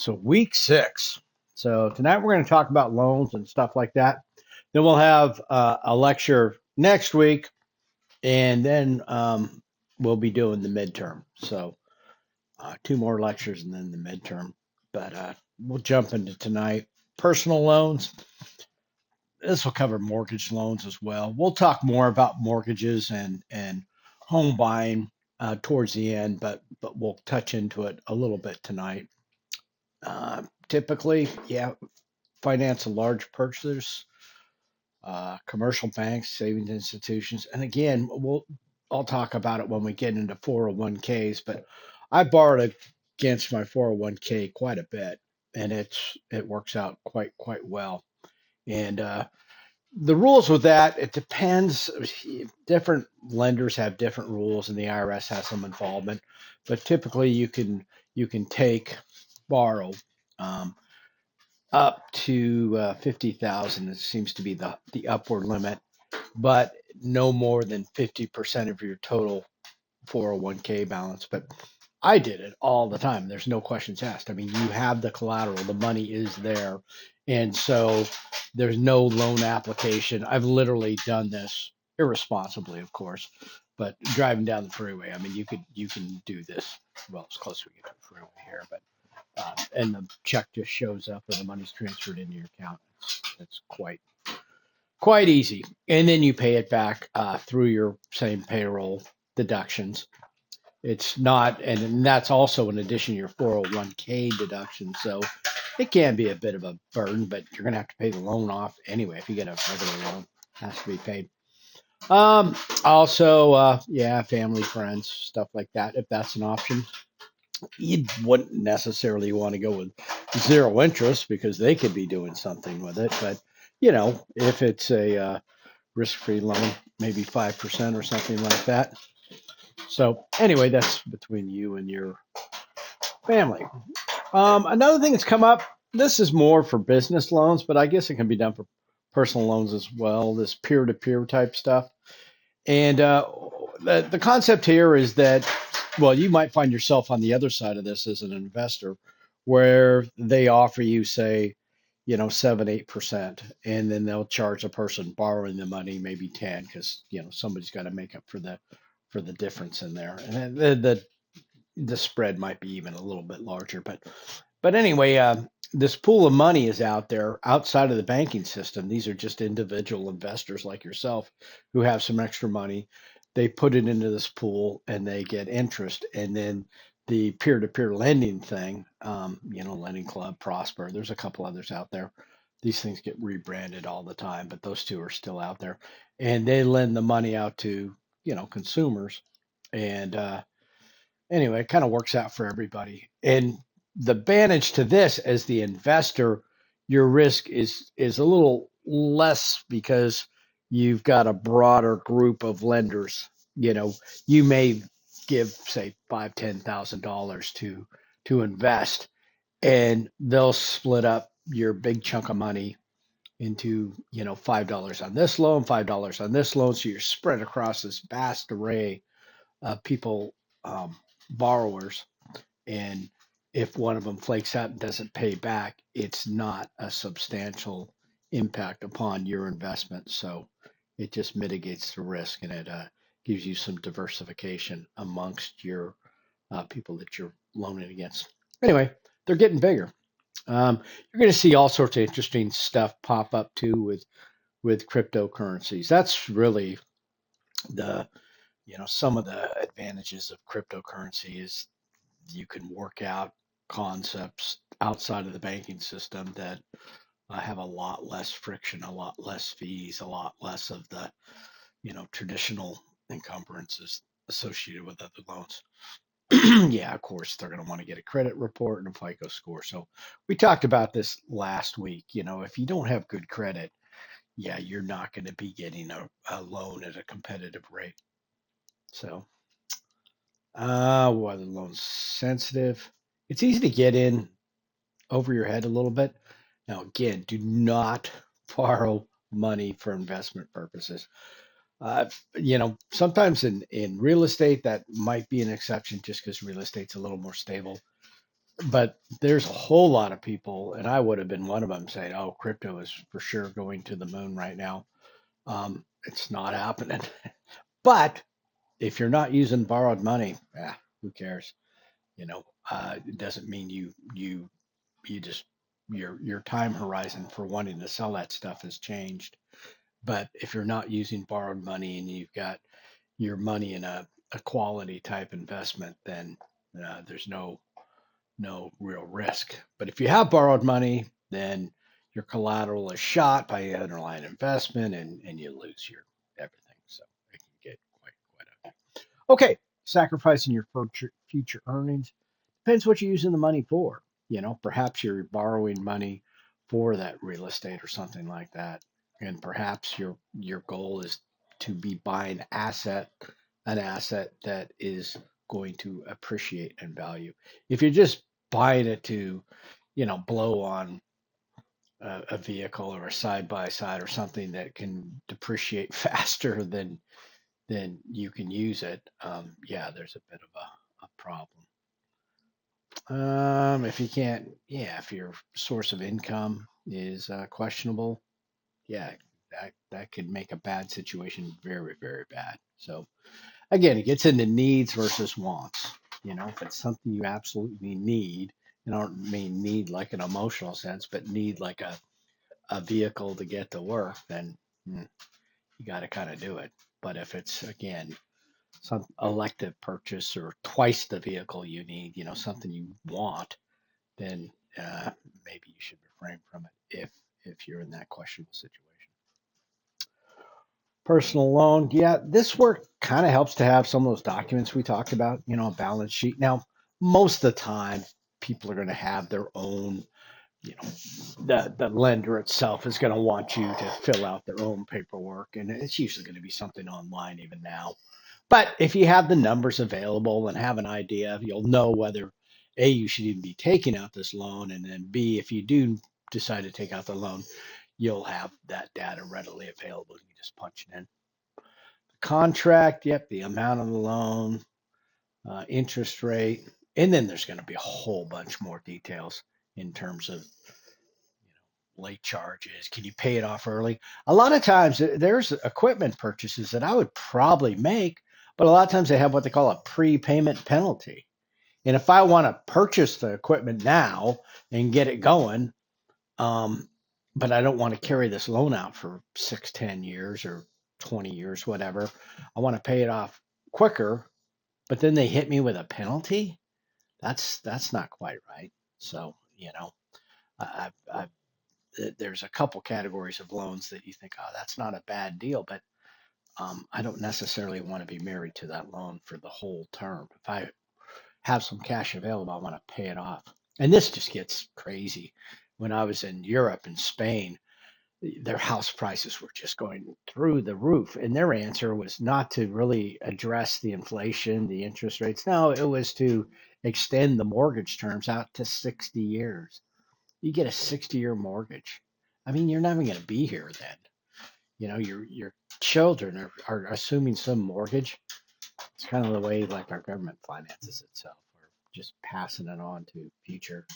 So week 6. So tonight we're going to talk about loans and stuff like that. Then we'll have a lecture next week, and then we'll be doing the midterm. So two more lectures and then the midterm. But we'll jump into tonight. Personal loans. This will cover mortgage loans as well. We'll talk more about mortgages and home buying towards the end, but we'll touch into it a little bit tonight. Typically, yeah, finance large purchasers, commercial banks, savings institutions, and again, I'll talk about it when we get into 401ks. But I borrowed against my 401k quite a bit, and it works out quite well. And the rules with that, it depends. Different lenders have different rules, and the IRS has some involvement. But typically, you can borrow. Um, Up to 50,000. It seems to be the upward limit, but no more than 50% of your total 401k balance. But I did it all the time. There's no questions asked. I mean, you have the collateral, the money is there. And so there's no loan application. I've literally done this irresponsibly, of course, but driving down the freeway. I mean, you can do this. Well, it's close to we get to the freeway here, but and the check just shows up or the money's transferred into your account. It's quite easy, and then you pay it back through your same payroll deductions. It's not, and that's also in addition to your 401k deduction. So it can be a bit of a burden, but you're going to have to pay the loan off anyway. If you get a regular loan, it has to be paid. Also, yeah, family, friends, stuff like that, if that's an option. You wouldn't necessarily want to go with zero interest because they could be doing something with it. But if it's a risk-free loan, maybe 5% or something like that. So anyway, that's between you and your family. Another thing that's come up. This is more for business loans, but I guess it can be done for personal loans as well. This peer-to-peer type stuff. And the concept here is that, well, you might find yourself on the other side of this as an investor, where they offer you, say, 7, 8%, and then they'll charge a person borrowing the money maybe 10, because somebody's got to make up for the difference in there, and the spread might be even a little bit larger, but anyway, this pool of money is out there outside of the banking system. These are just individual investors like yourself who have some extra money. They put it into this pool and they get interest. And then the peer-to-peer lending thing, Lending Club, Prosper, there's a couple others out there. These things get rebranded all the time, but those two are still out there. And they lend the money out to, consumers. And anyway, it kind of works out for everybody. And the advantage to this as the investor, your risk is a little less because you've got a broader group of lenders. You may give, say, five, $10,000 to invest, and they'll split up your big chunk of money into, $5 on this loan, $5 on this loan. So you're spread across this vast array people, borrowers, and if one of them flakes out and doesn't pay back, it's not a substantial impact upon your investment. So it just mitigates the risk, and it gives you some diversification amongst your people that you're loaning against. Anyway, they're getting bigger. You're going to see all sorts of interesting stuff pop up too with cryptocurrencies. That's really the some of the advantages of cryptocurrency is you can work out concepts outside of the banking system that have a lot less friction, a lot less fees, a lot less of the traditional encumbrances associated with other loans. Yeah, of course, they're going to want to get a credit report and a FICO score. So we talked about this last week. If you don't have good credit, yeah, you're not going to be getting a loan at a competitive rate. So whether loan's sensitive. It's easy to get in over your head a little bit. Now, again, do not borrow money for investment purposes. Sometimes in real estate, that might be an exception just because real estate's a little more stable. But there's a whole lot of people, and I would have been one of them, saying, "Oh, crypto is for sure going to the moon right now." It's not happening. But if you're not using borrowed money, who cares? It doesn't mean you just your time horizon for wanting to sell that stuff has changed. But if you're not using borrowed money and you've got your money in a quality type investment, then there's no real risk. But if you have borrowed money, then your collateral is shot by your underlying investment and you lose your everything. So it can get quite ugly. Okay, sacrificing your future earnings depends what you're using the money for. Perhaps you're borrowing money for that real estate or something like that, and perhaps your goal is to be buying an asset that is going to appreciate in value. If you're just buying it to, blow on a vehicle or a side by side or something that can depreciate faster than you can use it, yeah, there's a bit of a problem. If you can't, yeah, if your source of income is questionable, yeah, that could make a bad situation very, very bad. So again, it gets into needs versus wants. If it's something you absolutely need, and I don't mean need like an emotional sense, but need like a vehicle to get to work, then you got to kind of do it. But if it's again some elective purchase or twice the vehicle you need, something you want, then uh, maybe you should refrain from it if you're in that questionable situation. Personal loan, yeah, this work kind of helps to have some of those documents we talked about, a balance sheet. Now, most of the time, people are going to have their own, you know, the lender itself is going to want you to fill out their own paperwork, and it's usually going to be something online even now. But if you have the numbers available and have an idea, you'll know whether A, you should even be taking out this loan, and then B, if you do decide to take out the loan, you'll have that data readily available. You just punch it in. Contract, yep, the amount of the loan, interest rate, and then there's going to be a whole bunch more details in terms of late charges. Can you pay it off early? A lot of times there's equipment purchases that I would probably make, but a lot of times they have what they call a prepayment penalty. And if I want to purchase the equipment now and get it going, um, but I don't want to carry this loan out for 6, 10 years or 20 years, whatever. I want to pay it off quicker, but then they hit me with a penalty. That's not quite right. So, I've there's a couple categories of loans that you think, oh, that's not a bad deal, but I don't necessarily want to be married to that loan for the whole term. If I have some cash available, I want to pay it off. And this just gets crazy. When I was in Europe and Spain, their house prices were just going through the roof. And their answer was not to really address the inflation, the interest rates. No, it was to extend the mortgage terms out to 60 years. You get a 60-year mortgage. I mean, you're never going to be here then. Your children are assuming some mortgage. It's kind of the way like our government finances itself. We're just passing it on to future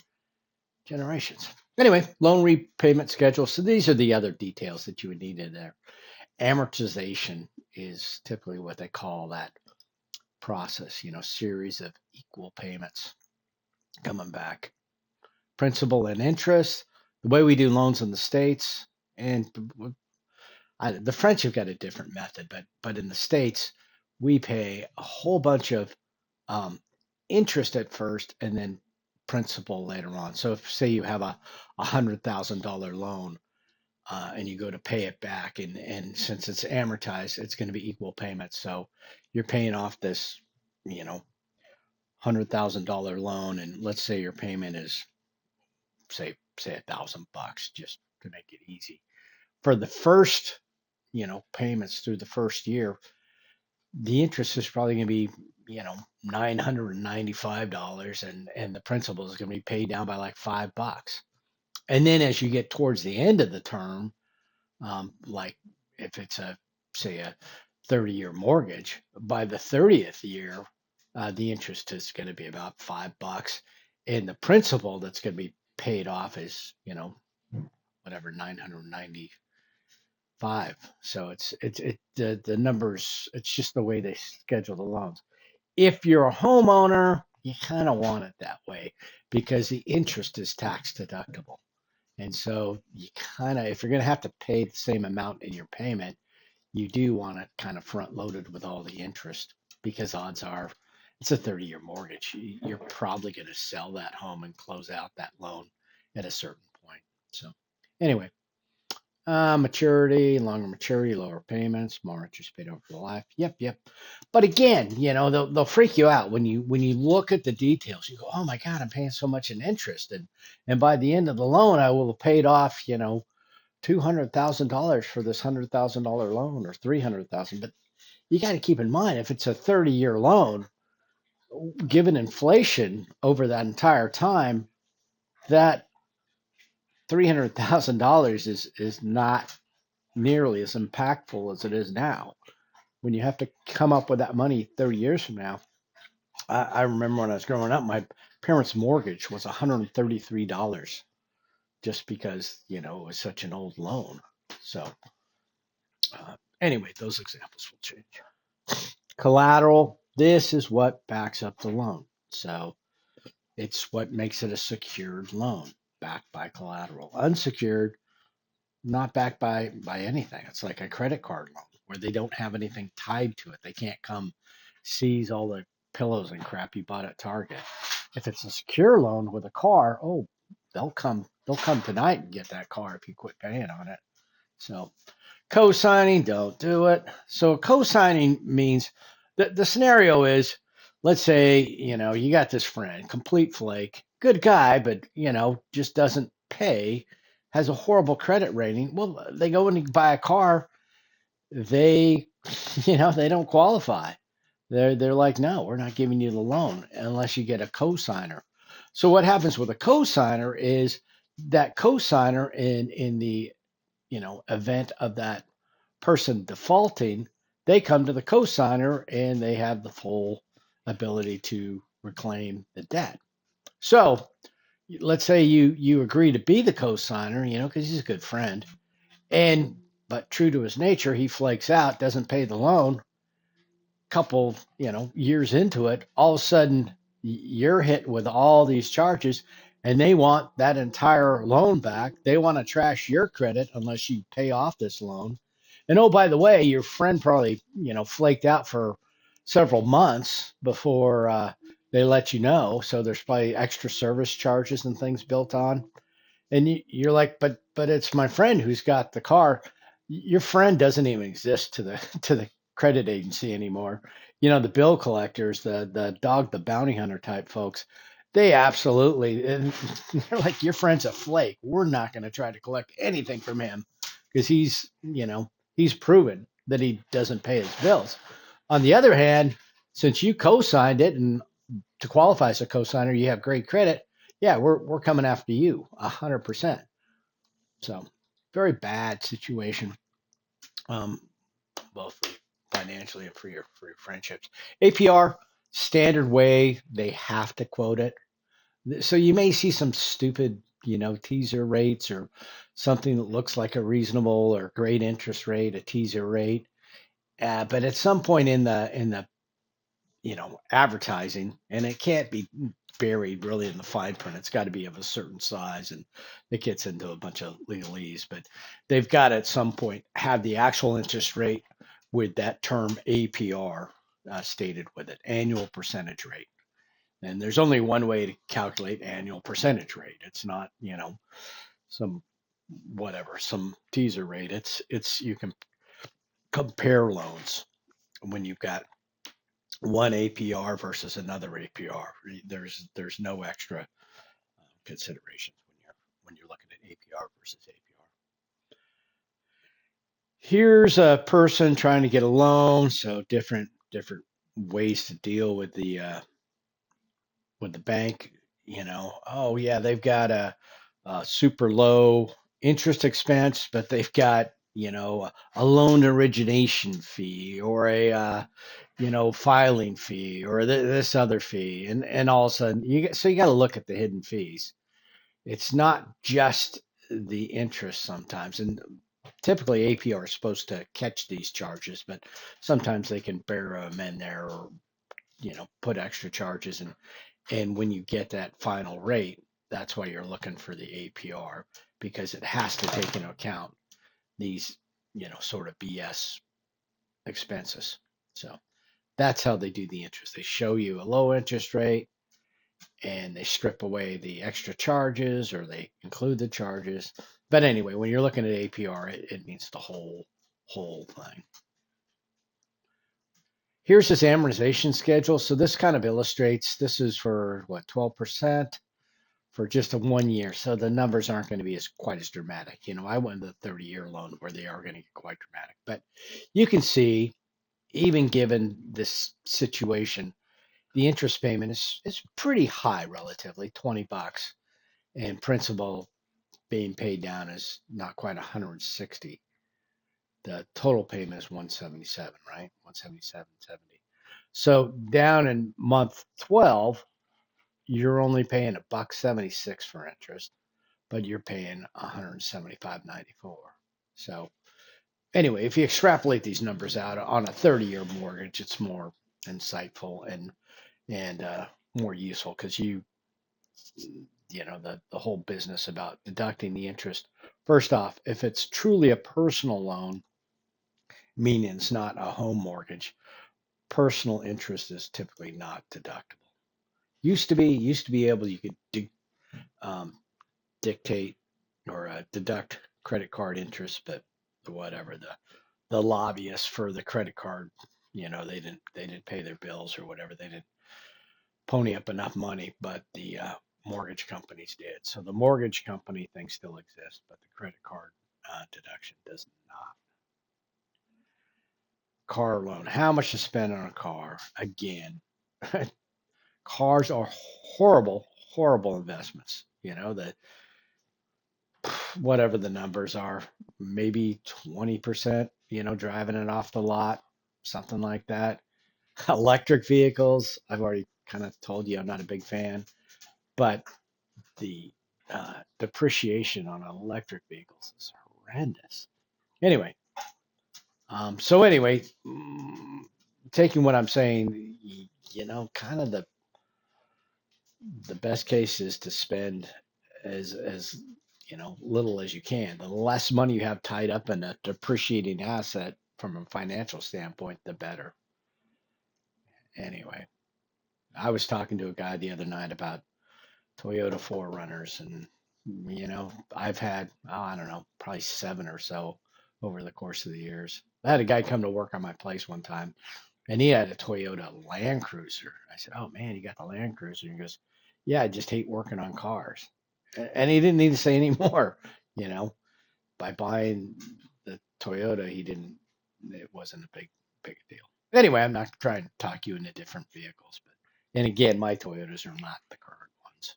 generations. Anyway, loan repayment schedule. So these are the other details that you would need in there. Amortization is typically what they call that process, series of equal payments coming back. Principal and interest, the way we do loans in the States, and the French have got a different method, but in the States, we pay a whole bunch of um, interest at first and then principal later on. So if say you have a $100,000 loan and you go to pay it back, and since it's amortized, it's going to be equal payments. So you're paying off this, $100,000 loan, and let's say your payment is say $1,000, just to make it easy. For the first, payments through the first year, the interest is probably going to be, $995, and the principal is going to be paid down by like $5. And then as you get towards the end of the term, like if it's say a 30-year mortgage, by the 30th year, the interest is going to be about $5, and the principal that's going to be paid off is, whatever, 995. So the numbers, it's just the way they schedule the loans. If you're a homeowner, you kind of want it that way because the interest is tax deductible. And so you kind of, if you're going to have to pay the same amount in your payment, you do want it kind of front loaded with all the interest because odds are it's a 30-year mortgage. You're probably going to sell that home and close out that loan at a certain point. So anyway, maturity, longer maturity, lower payments, more interest paid over the life. Yep, yep. But again, they'll freak you out when you look at the details. You go, oh my God, I'm paying so much in interest, and by the end of the loan, I will have paid off, $200,000 for this $100,000 loan or 300,000. But you got to keep in mind if it's a 30-year loan, given inflation over that entire time, that $300,000 is not nearly as impactful as it is now. When you have to come up with that money 30 years from now, I remember when I was growing up, my parents' mortgage was $133 just because, it was such an old loan. So anyway, those examples will change. Collateral, this is what backs up the loan. So it's what makes it a secured loan, backed by collateral. Unsecured, not backed by anything. It's like a credit card loan where they don't have anything tied to it. They can't come seize all the pillows and crap you bought at Target. If it's a secure loan with a car, oh, they'll come tonight and get that car if you quit paying on it. So co-signing, don't do it. So co-signing means the scenario is, let's say, you got this friend, complete flake, good guy, but, just doesn't pay, has a horrible credit rating. Well, they go and buy a car, they, they don't qualify. They're like, no, we're not giving you the loan unless you get a co-signer. So what happens with a co-signer is that co-signer in the event of that person defaulting, they come to the co-signer and they have the full ability to reclaim the debt. So let's say you agree to be the co-signer, because he's a good friend, but true to his nature, he flakes out, doesn't pay the loan. Couple, years into it, all of a sudden you're hit with all these charges and they want that entire loan back. They want to trash your credit unless you pay off this loan. And oh, by the way, your friend probably, flaked out for several months before they let you know. So there's probably extra service charges and things built on. And you're like, but it's my friend who's got the car. Your friend doesn't even exist to the credit agency anymore. The bill collectors, the dog, the bounty hunter type folks, they absolutely, and they're like, your friend's a flake. We're not going to try to collect anything from him because he's proven that he doesn't pay his bills. On the other hand, since you co-signed it, and to qualify as a co-signer, you have great credit. Yeah, we're coming after you 100%. So very bad situation, both financially and for your friendships. APR, standard way, they have to quote it. So you may see some stupid, teaser rates or something that looks like a reasonable or great interest rate, a teaser rate. But at some point in the advertising, and it can't be buried really in the fine print. It's got to be of a certain size, and it gets into a bunch of legalese. But they've got to, at some point, have the actual interest rate with that term APR stated with it, annual percentage rate. And there's only one way to calculate annual percentage rate. It's not, some teaser rate. It's you can compare loans when you've got one APR versus another APR. There's no extra considerations when you're looking at APR versus APR. Here's a person trying to get a loan, so different ways to deal with the bank. Oh yeah, they've got a super low interest expense, but they've got a loan origination fee or a filing fee or this other fee, and all of a sudden so you got to look at the hidden fees. It's not just the interest sometimes, and typically APR is supposed to catch these charges, but sometimes they can bear them in there or put extra charges in. And when you get that final rate, that's why you're looking for the APR, because it has to take into account these sort of BS expenses. So that's how they do the interest. They show you a low interest rate and they strip away the extra charges or they include the charges. But anyway, when you're looking at APR, it means the whole thing. Here's his amortization schedule. So this kind of illustrates, this is for what, 12% for just a 1 year. So the numbers aren't going to be quite as dramatic. I went the 30-year loan where they are going to get quite dramatic. But you can see, even given this situation, the interest payment is pretty high relatively, $20, and principal being paid down is not quite 160. The total payment is 177, right? 177.70. So down in month 12, you're only paying a buck 76 for interest, but you're paying 175.94. So anyway, if you extrapolate these numbers out on a 30-year mortgage, it's more insightful and more useful because the whole business about deducting the interest. First off, if it's truly a personal loan, meaning it's not a home mortgage, personal interest is typically not deductible. Used to be able, you could um, dictate or deduct credit card interest, but whatever, the lobbyists for the credit card, they didn't pay their bills or whatever, they didn't pony up enough money, but the mortgage companies did. So the mortgage company thing still exists, but the credit card deduction does not. Car loan, how much to spend on a car? Again, cars are horrible investments. The whatever the numbers are, maybe 20%, driving it off the lot, something like that. Electric vehicles, I've already kind of told you I'm not a big fan, but the depreciation on electric vehicles is horrendous. Anyway, so anyway, taking what I'm saying, kind of the best case is to spend as little as you can. The less money you have tied up in a depreciating asset from a financial standpoint, the better. Anyway, I was talking to a guy the other night about Toyota 4Runners, and I've had, I don't know, probably seven or so over the course of the years. I had a guy come to work on my place one time, and he had a Toyota Land Cruiser. I said, "Oh man, you got the Land Cruiser?" And he goes, "Yeah, I just hate working on cars." And he didn't need to say any more. You know, by buying the Toyota, he didn't. It wasn't a big deal. Anyway, I'm not trying to talk you into different vehicles, but and again, my Toyotas are not the current ones.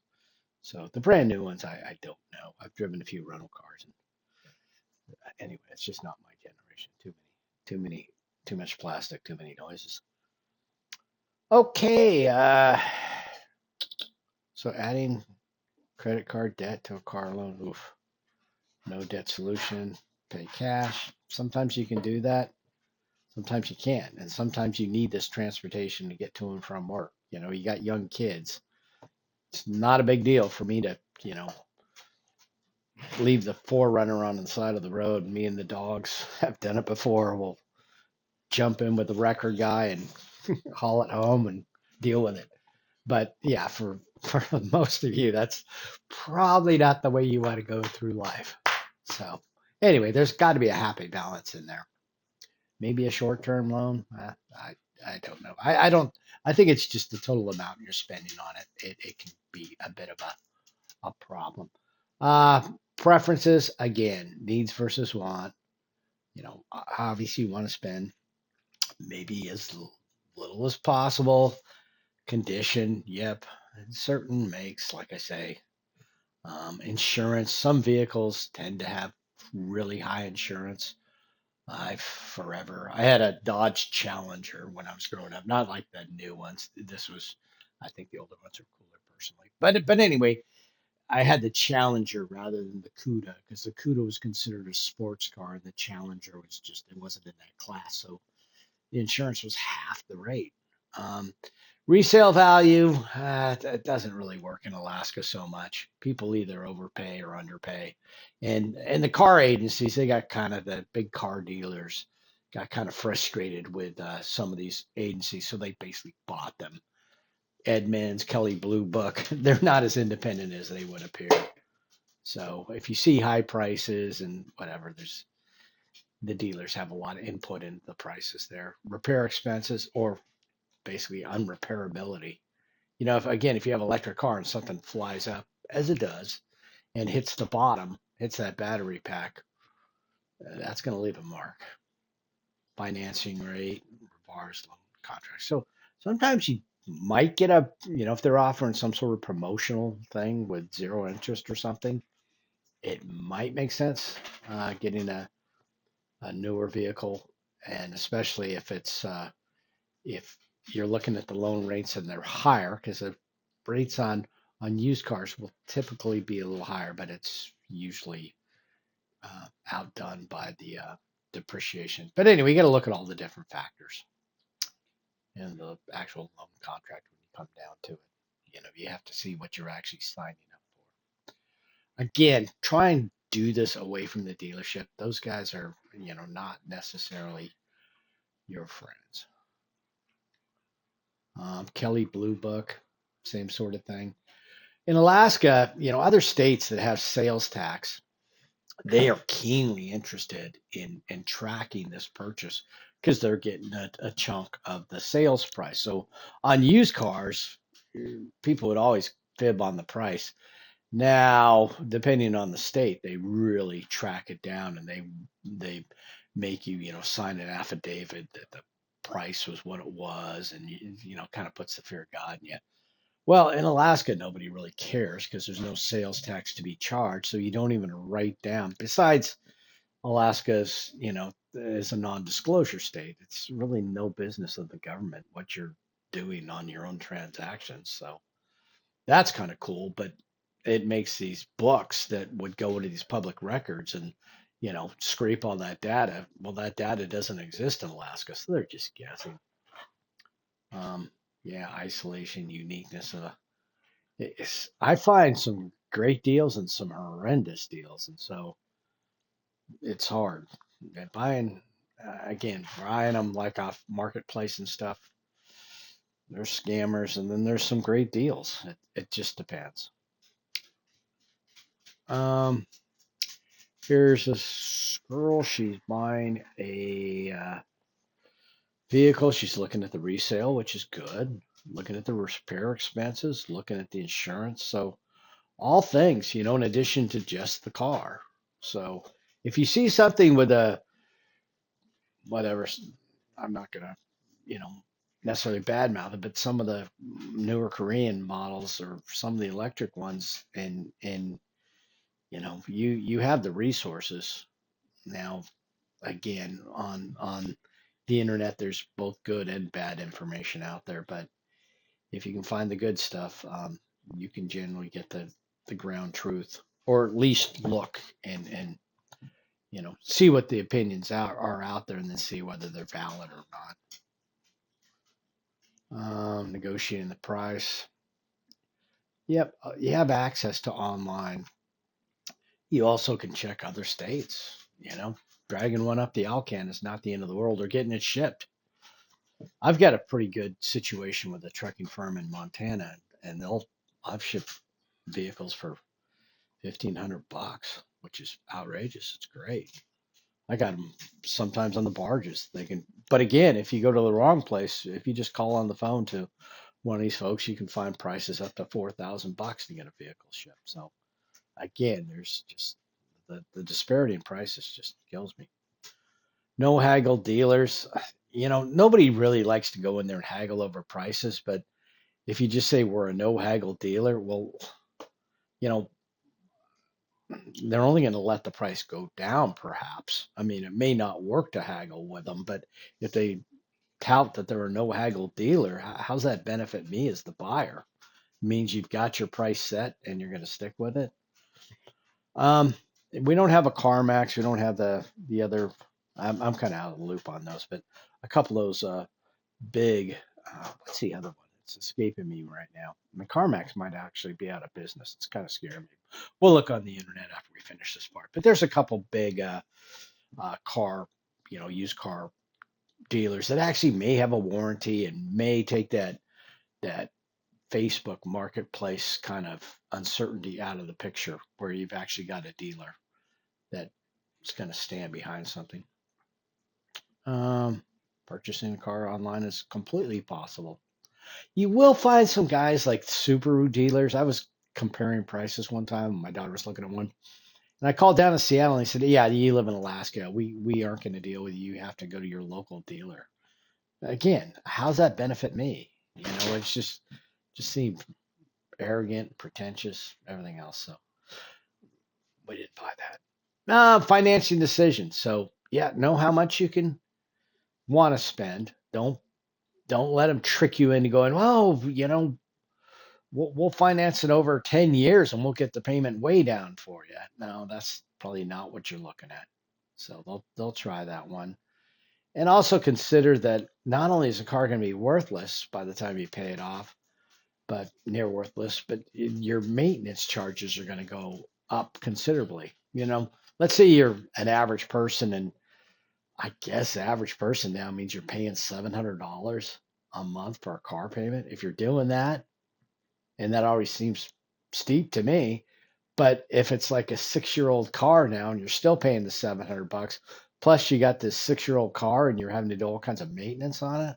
So the brand new ones, I don't know. I've driven a few rental cars, and anyway, it's just not my generation. Too much plastic, too many noises. Okay, so adding credit card debt to a car loan, oof, no debt solution, pay cash. Sometimes you can do that, sometimes you can't, and sometimes you need this transportation to get to and from work. You got young kids. It's not a big deal for me to, leave the 4Runner on the side of the road. Me and the dogs have done it before. We'll jump in with the record guy and haul it home and deal with it. But yeah, for most of you, that's probably not the way you want to go through life. So anyway, there's got to be a happy balance in there. Maybe a short-term loan. I don't know. I don't. I think it's just the total amount you're spending on it. It can be a bit of a problem. Uh, Preferences again, needs versus want. Obviously you want to spend maybe as little as possible. Condition, yep. Certain makes, like I say, insurance. Some vehicles tend to have really high insurance. I forever. I had a Dodge Challenger when I was growing up, not like the new ones. This was, I think the older ones are cooler personally. But anyway, I had the Challenger rather than the Cuda because the Cuda was considered a sports car and the Challenger was just it wasn't in that class. So the insurance was half the rate. Um, Resale value, it doesn't really work in Alaska so much. People either overpay or underpay. And the car agencies, they got kind of the big car dealers got kind of frustrated with some of these agencies, so they basically bought them. Edmunds, Kelly Blue Book, they're not as independent as they would appear. So if you see high prices and whatever, there's the dealers have a lot of input in the prices there. Repair expenses or basically unrepairability. If you have an electric car and something flies up, as it does, and hits the bottom, hits that battery pack, that's going to leave a mark. Financing rate, bars, loan contracts. So sometimes you might get if they're offering some sort of promotional thing with zero interest or something, it might make sense getting a newer vehicle, and especially if you're looking at the loan rates and they're higher, because the rates on used cars will typically be a little higher, but it's usually outdone by the depreciation. But anyway, you got to look at all the different factors in the actual loan contract when you come down to it. You have to see what you're actually signing up for. Again, try and do this away from the dealership. Those guys are, not necessarily your friends. Kelly Blue Book, same sort of thing. In Alaska, other states that have sales tax, they are keenly interested in tracking this purchase because they're getting a chunk of the sales price. So on used cars, people would always fib on the price. Now, depending on the state, they really track it down and they make you, sign an affidavit that the price was what it was, and kind of puts the fear of God in you. Well, in Alaska, nobody really cares because there's no sales tax to be charged, so you don't even write down. Besides, Alaska's, is a non-disclosure state. It's really no business of the government what you're doing on your own transactions. So that's kind of cool, but it makes these books that would go into these public records and, scrape all that data. Well, that data doesn't exist in Alaska, so they're just guessing. Yeah, isolation, uniqueness. I find some great deals and some horrendous deals, and so it's hard. And buying them like off marketplace and stuff. There's scammers, and then there's some great deals. It just depends. Um, Here's this girl. She's buying a vehicle. She's looking at the resale, which is good. Looking at the repair expenses, looking at the insurance. So all things, in addition to just the car. So if you see something with a whatever, I'm not gonna, you know, necessarily badmouth it, but some of the newer Korean models or some of the electric ones, and you have the resources now. Again, on the internet, there's both good and bad information out there, but if you can find the good stuff, you can generally get the ground truth, or at least look and see what the opinions are out there, and then see whether they're valid or not. Negotiating the price. Yep, you have access to online. You also can check other states. Dragging one up the Alcan is not the end of the world, or getting it shipped. I've got a pretty good situation with a trucking firm in Montana, and I've shipped vehicles for $1,500, which is outrageous. It's great. I got them sometimes on the barges. But again, if you go to the wrong place, if you just call on the phone to one of these folks, you can find prices up to $4,000 to get a vehicle shipped. So again, there's just the disparity in prices just kills me. No haggle dealers. Nobody really likes to go in there and haggle over prices, but if you just say we're a no haggle dealer, well, you know, they're only going to let the price go down, perhaps. I mean, it may not work to haggle with them, but if they tout that there are no haggle dealer, how's that benefit me as the buyer? It means you've got your price set and you're going to stick with it. Um, we don't have a CarMax. We don't have the other. I'm kind of out of the loop on those, but a couple of those big. What's the other one? It's escaping me right now. I mean, CarMax might actually be out of business. It's kind of scaring me. We'll look on the internet after we finish this part. But there's a couple big car, used car dealers that actually may have a warranty and may take that Facebook marketplace kind of uncertainty out of the picture, where you've actually got a dealer that's going to stand behind something. Um, Purchasing a car online is completely possible. You will find some guys like Subaru dealers. I was comparing prices one time. My daughter was looking at one, and I called down to Seattle and he said, "Yeah, you live in Alaska. We aren't going to deal with you. You have to go to your local dealer." Again, how's that benefit me? It's just seemed arrogant, pretentious, everything else. So we didn't buy that. Financing decisions. So yeah, know how much you can want to spend. Don't let them trick you into going, well, we'll finance it over 10 years and we'll get the payment way down for you. No, that's probably not what you're looking at. So they'll try that one. And also consider that not only is the car going to be worthless by the time you pay it off, but near worthless, but your maintenance charges are going to go up considerably. Let's say you're an average person, and I guess average person now means you're paying $700 a month for a car payment. If you're doing that, and that always seems steep to me, but if it's like a 6-year-old car now and you're still paying the $700, plus you got this 6-year-old car and you're having to do all kinds of maintenance on it,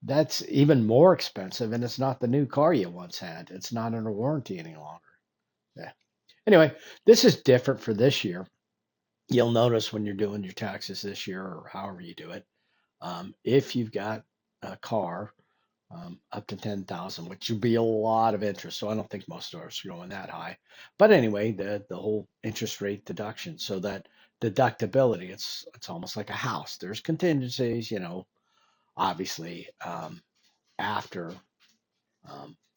that's even more expensive, and it's not the new car you once had. It's not under warranty any longer. Yeah. Anyway, this is different for this year. You'll notice when you're doing your taxes this year or however you do it, if you've got a car up to 10,000, which would be a lot of interest. So I don't think most of us are going that high. But anyway, the whole interest rate deduction, so that deductibility, it's almost like a house. There's contingencies, obviously after.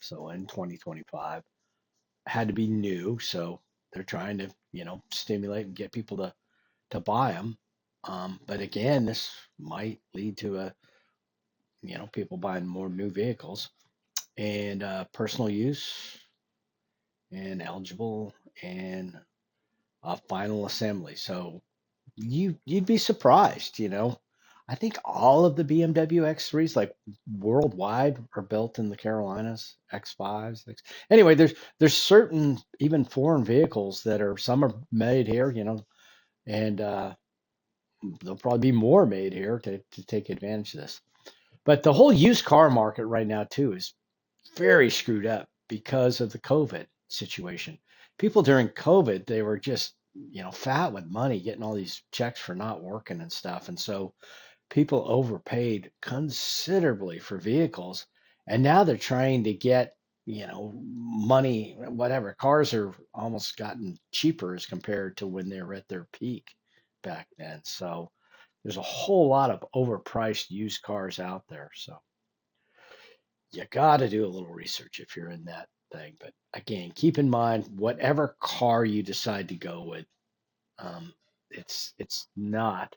So in 2025, had to be new. So they're trying to, stimulate and get people to buy them. But again, this might lead to people buying more new vehicles and personal use and eligible and final assembly. So you'd be surprised. I think all of the BMW X3s, like worldwide, are built in the Carolinas. X5s. Anyway, there's certain even foreign vehicles that are some are made here, and there'll probably be more made here to take advantage of this. But the whole used car market right now too is very screwed up because of the COVID situation. People during COVID, they were just, fat with money, getting all these checks for not working and stuff. And so people overpaid considerably for vehicles. And now they're trying to get, money, whatever. Cars are almost gotten cheaper as compared to when they were at their peak back then. So there's a whole lot of overpriced used cars out there. So you got to do a little research if you're in that thing. But again, keep in mind whatever car you decide to go with, um, it's not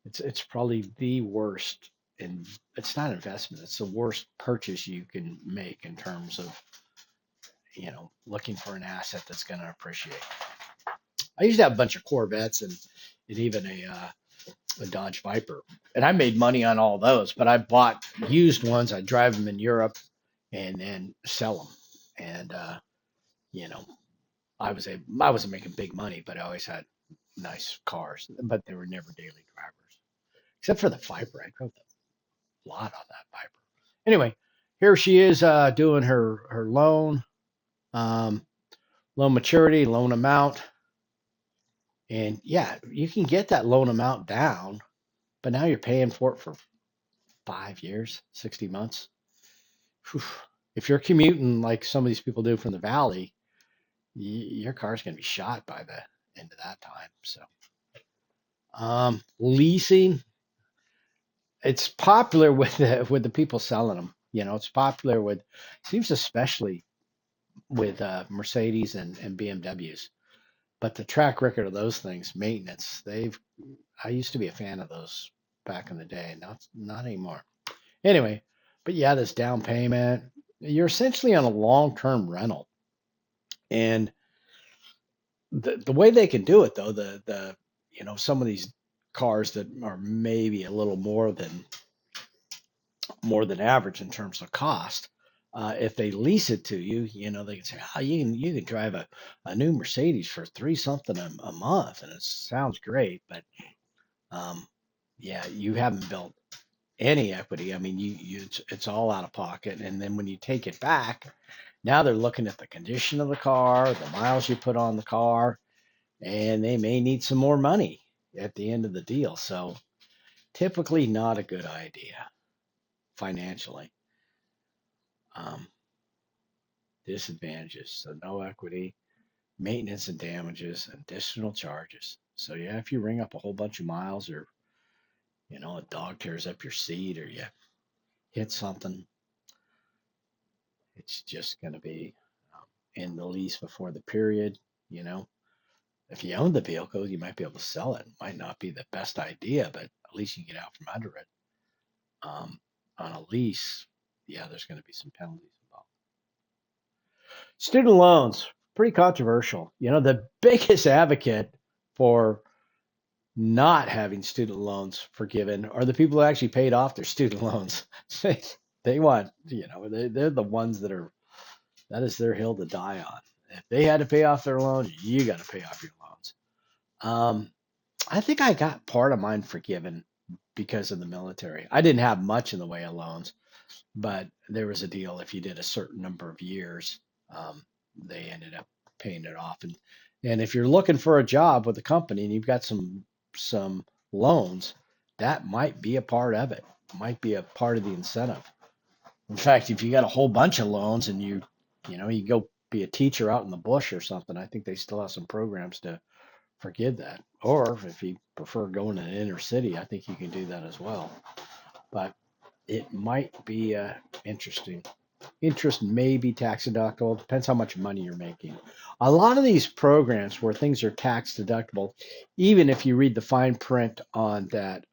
it's probably the worst, and it's not investment. It's the worst purchase you can make in terms of looking for an asset that's going to appreciate. I used to have a bunch of Corvettes and even a Dodge Viper. And I made money on all those, but I bought used ones. I drive them in Europe and then sell them. And you know, I wasn't making big money, but I always had nice cars, but they were never daily drivers. Except for the Viper. I drove a lot on that Viper. Anyway, here she is doing her loan, um, loan maturity, loan amount. And yeah, you can get that loan amount down, but now you're paying for it for 5 years, 60 months. Whew. If you're commuting like some of these people do from the valley, your car's going to be shot by the end of that time. So, leasing, it's popular with the people selling them. It's popular with, seems especially with Mercedes and BMWs. But the track record of those things, maintenance, I used to be a fan of those back in the day, not anymore. Anyway, but yeah, this down payment, you're essentially on a long-term rental. And the way they can do it though, some of these cars that are maybe a little more than average in terms of cost. If they lease it to you, they can say, "Oh, you can drive a new Mercedes for three something a month," and it sounds great, but um, yeah, you haven't built any equity. I mean, it's all out of pocket, and then when you take it back, now they're looking at the condition of the car, the miles you put on the car, and they may need some more money at the end of the deal. So typically not a good idea financially. Um, Disadvantages. So no equity, maintenance and damages, additional charges. So yeah, if you ring up a whole bunch of miles or, a dog tears up your seat or you hit something, it's just going to be in the lease before the period. You know, if you own the vehicle, you might be able to sell it. It might not be the best idea, but at least you get out from under it. On a lease, yeah, there's going to be some penalties involved. Student loans, pretty controversial. The biggest advocate for not having student loans forgiven are the people who actually paid off their student loans. They want, they're the ones that is their hill to die on. If they had to pay off their loans, you got to pay off your loans. Um, I think I got part of mine forgiven because of the military. I didn't have much in the way of loans, but there was a deal if you did a certain number of years, um, they ended up paying it off. And if you're looking for a job with a company and you've got some loans, that might be a part of it. Might be a part of the incentive. In fact, if you got a whole bunch of loans and you go be a teacher out in the bush or something, I think they still have some programs to forgive that. Or if you prefer going to an inner city, I think you can do that as well. But it might be interesting. Interest may be tax deductible. Depends how much money you're making. A lot of these programs where things are tax deductible, even if you read the fine print on that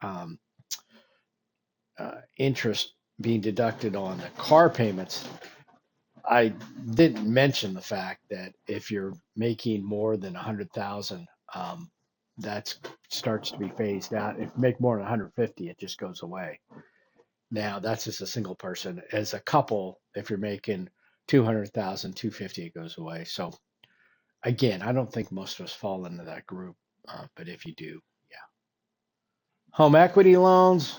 interest being deducted on the car payments, I didn't mention the fact that if you're making more than 100,000, that starts to be phased out. If you make more than 150, it just goes away. Now that's just a single person. As a couple, if you're making 200,000, 250, it goes away. So again, I don't think most of us fall into that group, but if you do, yeah. Home equity loans,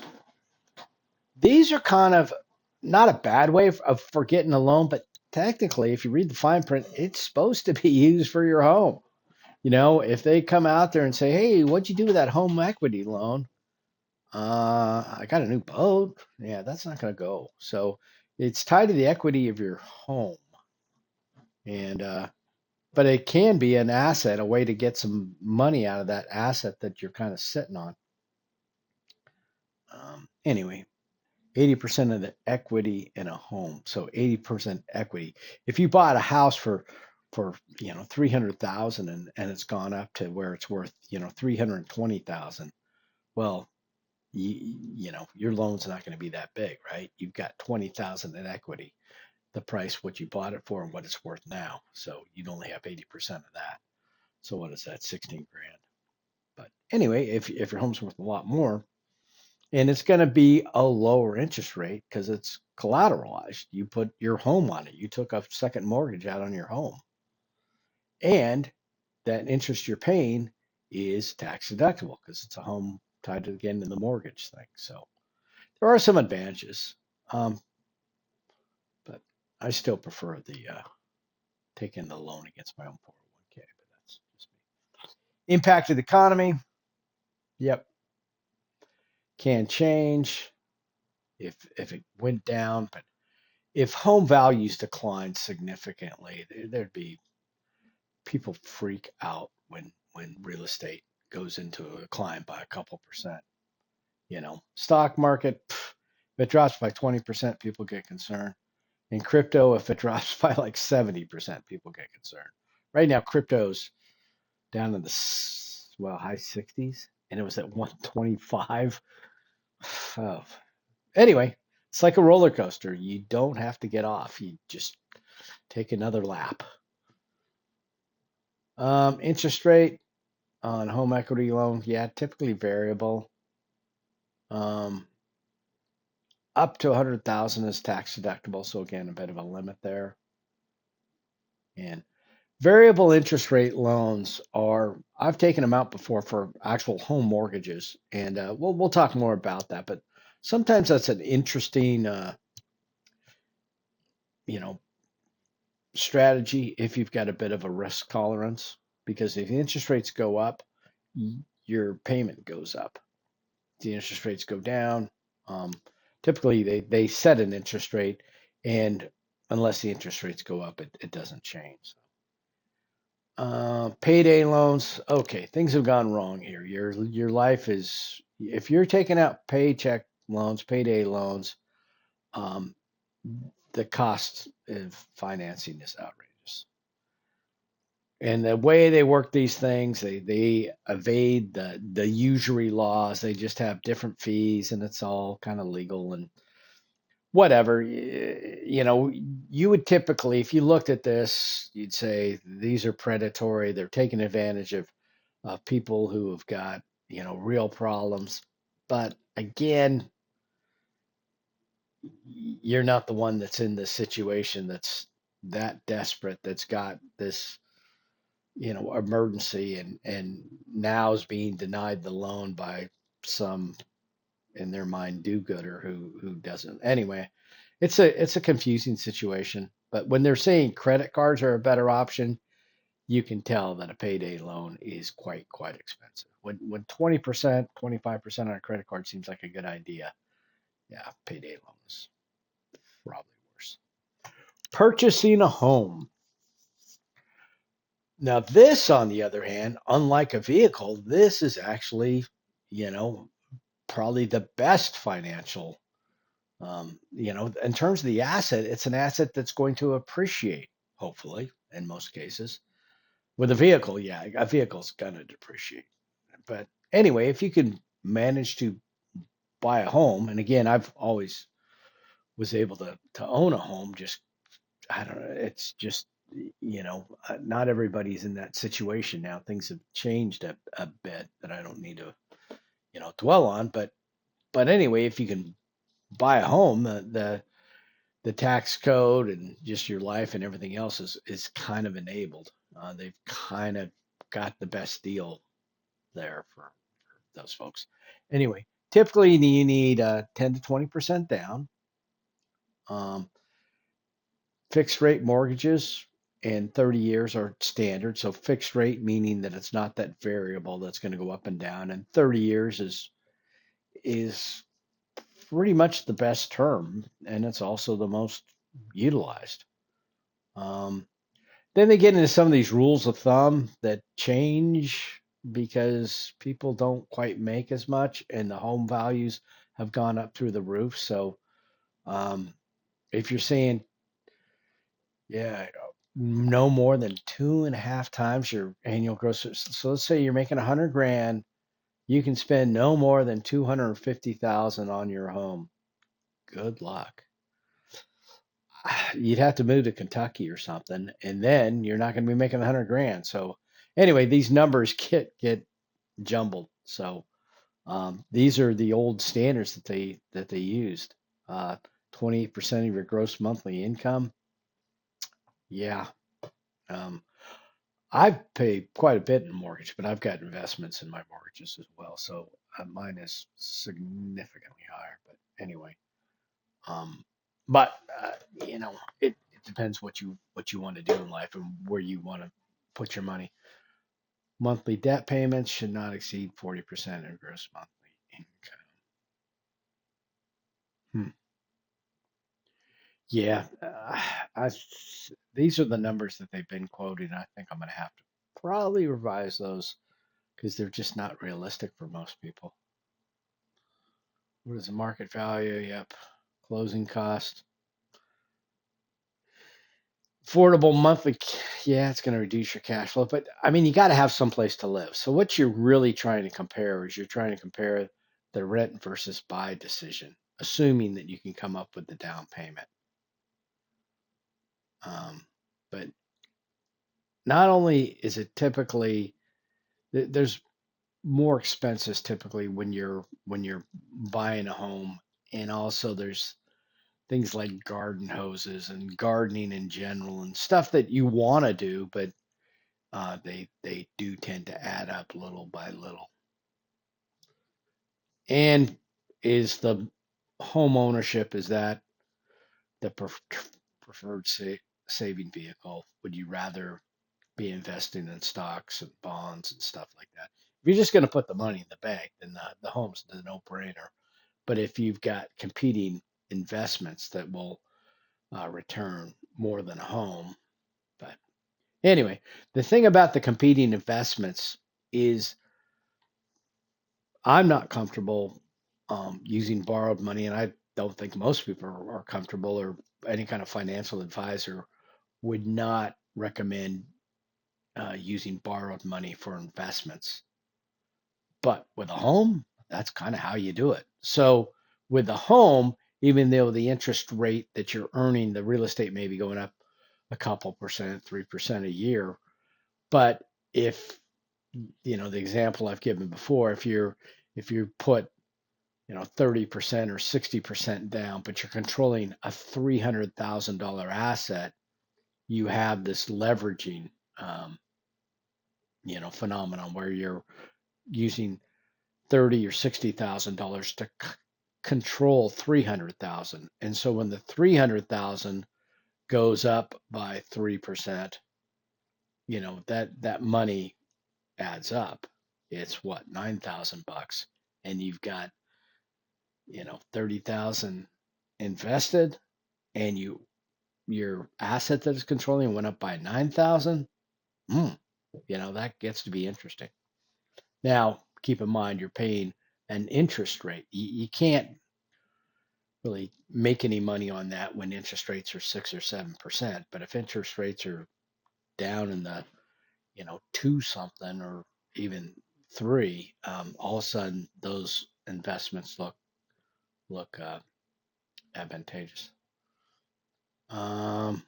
these are kind of not a bad way for getting a loan, but technically, if you read the fine print, it's supposed to be used for your home. If they come out there and say, "Hey, what'd you do with that home equity loan?" I got a new boat. Yeah, that's not going to go. So it's tied to the equity of your home, and but it can be an asset, a way to get some money out of that asset that you're kind of sitting on. Anyway, 80% of the equity in a home. So 80% equity. If you bought a house for 300,000 and it's gone up to where it's worth 320,000, well, your loan's not going to be that big, right? You've got 20,000 in equity, the price what you bought it for and what it's worth now. So you'd only have 80% of that. So what is that? 16 grand. But anyway, if your home's worth a lot more, and it's going to be a lower interest rate because it's collateralized. You put your home on it. You took a second mortgage out on your home. And that interest you're paying is tax deductible because it's a home tied to, again, to the mortgage thing. So there are some advantages. Um, but I still prefer the taking the loan against my own 401k, but that's just me. Impacted economy. Yep. Can change if it went down, but if home values declined significantly, there'd be people freak out when real estate goes into a climb by a couple percent. Stock market, if it drops by 20%, people get concerned. In crypto, if it drops by like 70%, people get concerned. Right now, crypto's down in the high 60s, and it was at 125. Oh. Anyway, it's like a roller coaster. You don't have to get off. You just take another lap. Interest rate on home equity loan, yeah, typically variable. Um, Up to 100,000 is tax deductible, so again, a bit of a limit there. And variable interest rate loans are, I've taken them out before for actual home mortgages, and we'll talk more about that. But sometimes that's an interesting, you know, strategy if you've got a bit of a risk tolerance, because if the interest rates go up, your payment goes up. The interest rates go down. Um, Typically, they set an interest rate, and unless the interest rates go up, it doesn't change. Payday loans. Okay, things have gone wrong here. Your life is, if you're taking out paycheck loans, payday loans, um, the cost of financing is outrageous. And the way they work these things, they evade the usury laws. They just have different fees, and it's all kind of legal and whatever. You would typically, if you looked at this, you'd say these are predatory. They're taking advantage of people who have got real problems. But again, you're not the one that's in this situation that's that desperate, that's got this emergency, and now is being denied the loan by some, in their mind, do-gooder who doesn't. Anyway, it's a confusing situation. But when they're saying credit cards are a better option, you can tell that a payday loan is quite expensive. When 20%, 25% on a credit card seems like a good idea, yeah, payday loan is probably worse. Purchasing a home. Now, this, on the other hand, unlike a vehicle, this is actually, you know, probably the best financial, in terms of the asset, it's an asset that's going to appreciate, hopefully, in most cases. With a vehicle, yeah, a vehicle's going to depreciate. But anyway, if you can manage to buy a home, and again, I've always was able to own a home, just, I don't know, it's just, not everybody's in that situation now. Things have changed a bit that I don't need to, dwell on. But anyway, if you can buy a home, the tax code and just your life and everything else is kind of enabled. They've kind of got the best deal there for those folks. Anyway, typically you need 10 to 20% down. Um, Fixed rate mortgages and 30 years are standard. So fixed rate meaning that it's not that variable that's going to go up and down. And 30 years is pretty much the best term, and it's also the most utilized. Um, then they get into some of these rules of thumb that change because people don't quite make as much, and the home values have gone up through the roof. So um, if you're saying, yeah, no more than 2.5 times your annual gross, so let's say you're making 100 grand, you can spend no more than 250,000 on your home. Good luck. You'd have to move to Kentucky or something, and then you're not going to be making 100 grand. So anyway, these numbers get jumbled. So these are the old standards that they used. 28% of your gross monthly income. Yeah. Um, I've paid quite a bit in mortgage, but I've got investments in my mortgages as well. So mine is significantly higher. But anyway, um, but it depends what you want to do in life and where you want to put your money. Monthly debt payments should not exceed 40% of gross monthly income. Hmm. Yeah, I, these are the numbers that they've been quoting. I think I'm going to have to probably revise those because they're just not realistic for most people. What is the market value? Yep. Closing cost. Affordable monthly. Yeah, it's going to reduce your cash flow, but I mean, you got to have some place to live. So what you're really trying to compare is you're trying to compare the rent versus buy decision, assuming that you can come up with the down payment. Um, but not only is it typically there's more expenses typically when you're buying a home, and also there's things like garden hoses and gardening in general and stuff that you want to do, but they do tend to add up little by little. And is the home ownership, is that the preferred saving vehicle? Would you rather be investing in stocks and bonds and stuff like that? If you're just going to put the money in the bank, then the home's the no-brainer. But if you've got competing investments that will return more than a home, but anyway, the thing about the competing investments is I'm not comfortable using borrowed money, and I don't think most people are comfortable, or any kind of financial advisor would not recommend using borrowed money for investments. But with a home, that's kind of how you do it. So with the home, even though the interest rate that you're earning, the real estate may be going up a couple percent, 3% a year. But if, the example I've given before, if you put 30% or 60% down, but you're controlling a $300,000 asset, you have this leveraging, um, phenomenon where you're using 30 or $60,000 to control 300,000. And so when the 300,000 goes up by 3%, that money adds up. It's what, 9,000 bucks, and you've got 30,000 invested, and your asset that is controlling went up by 9,000. Hmm, that gets to be interesting. Now, keep in mind you're paying an interest rate. You can't really make any money on that when interest rates are 6 or 7%. But if interest rates are down in the, two something or even three, all of a sudden those investments look advantageous. Um,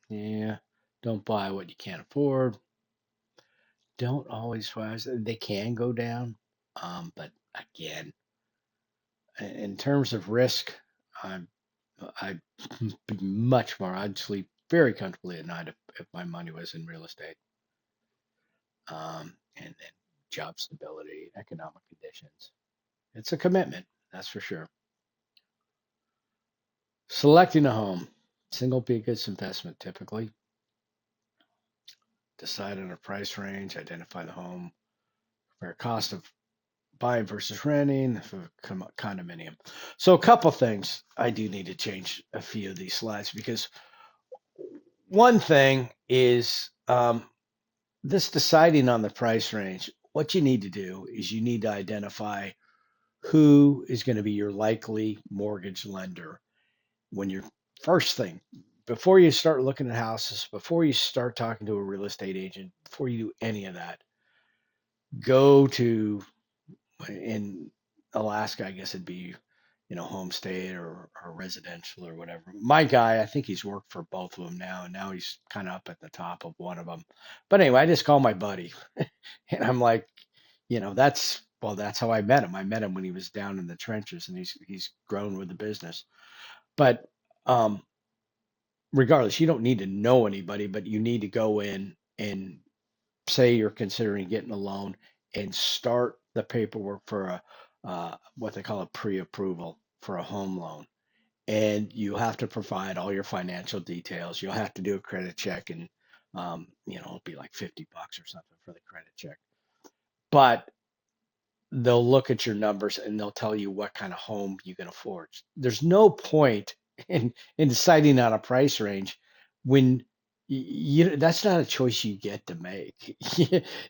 yeah, don't buy what you can't afford. Don't always rise. They can go down, but again, in terms of risk, I'm I'd be much more. I'd sleep very comfortably at night if my money was in real estate. And then job stability, economic conditions. It's a commitment, that's for sure. Selecting a home, single biggest investment typically. Decide on a price range, identify the home, fair cost of buying versus renting for condominium. So a couple things I do need to change a few of these slides because one thing is this deciding on the price range. What you need to do is you need to identify who is going to be your likely mortgage lender when you're first thing before you start looking at houses, before you start talking to a real estate agent, before you do any of that, go to in Alaska, I guess it'd be, home state or residential or whatever. My guy, I think he's worked for both of them now, and now he's kind of up at the top of one of them. But anyway, I just call my buddy, and I'm like, that's how I met him. I met him when he was down in the trenches, and he's grown with the business. But um, regardless, you don't need to know anybody, but you need to go in and say you're considering getting a loan and start the paperwork for a what they call a pre-approval for a home loan. And you have to provide all your financial details. You'll have to do a credit check, and it'll be like $50 or something for the credit check. But they'll look at your numbers and they'll tell you what kind of home you can afford. There's no point in deciding on a price range when you that's not a choice you get to make.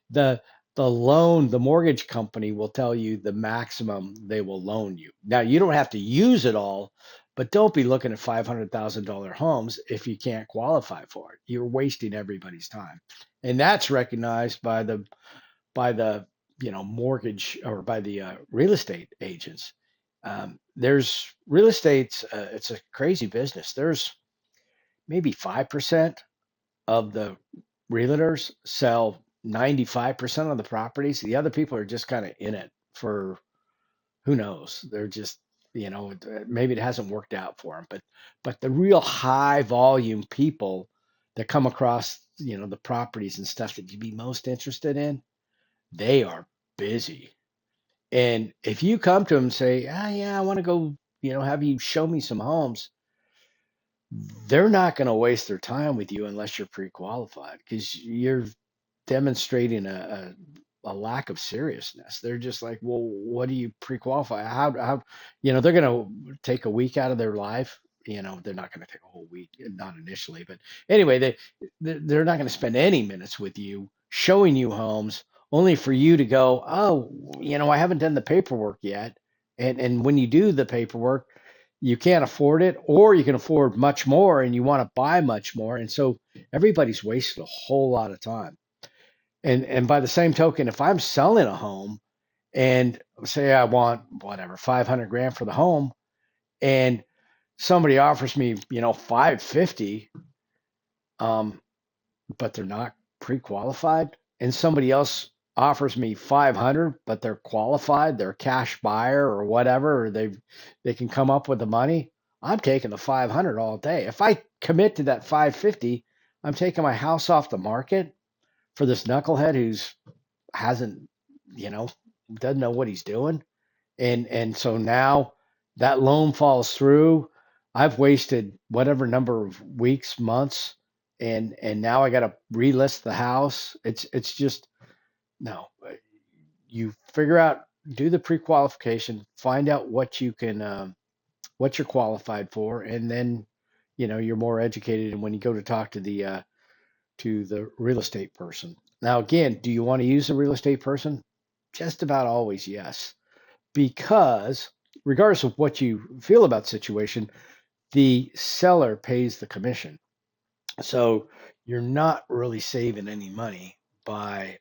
the the mortgage company will tell you the maximum they will loan you. Now you don't have to use it all, but don't be looking at $500,000 homes if you can't qualify for it. You're wasting everybody's time, and that's recognized by the mortgage or by the real estate agents. There's real estate's it's a crazy business. There's maybe 5% of the realtors sell 95% of the properties. The other people are just kind of in it for who knows. They're just maybe it hasn't worked out for them, but the real high volume people that come across the properties and stuff that you'd be most interested in, they are busy. And if you come to them and say, ah, yeah, I want to go, have you show me some homes, they're not going to waste their time with you unless you're pre-qualified because you're demonstrating a lack of seriousness. They're just like, well, what do you pre-qualify? They're going to take a week out of their life. They're not going to take a whole week, not initially, but anyway, they're not going to spend any minutes with you showing you homes only for you to go, oh, I haven't done the paperwork yet. And when you do the paperwork, you can't afford it, or you can afford much more and you want to buy much more. And so everybody's wasted a whole lot of time. And by the same token, if I'm selling a home and say I want whatever 500 grand for the home, and somebody offers me 550, um, but they're not pre-qualified, and somebody else offers me 500, but they're qualified, they're a cash buyer or whatever, or they can come up with the money. I'm taking the 500 all day. If I commit to that 550, I'm taking my house off the market for this knucklehead who's hasn't, you know, doesn't know what he's doing. And so now that loan falls through. I've wasted whatever number of weeks, months, and now I got to relist the house. It's just no. You figure out, do the pre-qualification, find out what you can, what you're qualified for, and then you're more educated. And when you go to talk to the real estate person. Now, again, do you want to use a real estate person? Just about always, yes, because regardless of what you feel about the situation, the seller pays the commission. So you're not really saving any money by,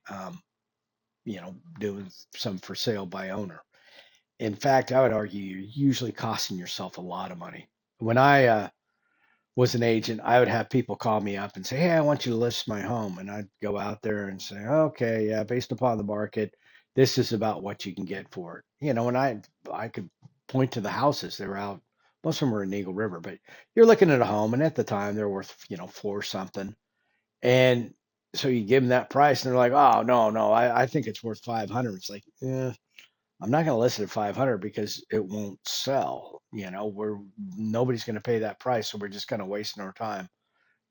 doing some for sale by owner. In fact, I would argue you're usually costing yourself a lot of money. When I was an agent, I would have people call me up and say, "Hey, I want you to list my home." And I'd go out there and say, "Okay, yeah, based upon the market, this is about what you can get for it." And I could point to the houses. They were out, most of them were in Eagle River, but you're looking at a home, and at the time they're worth, four something. And so you give them that price, and they're like, "Oh, no, no, I think it's worth 500." It's like, yeah. I'm not going to list it at 500 because it won't sell. Nobody's going to pay that price, so we're just kind of wasting our time.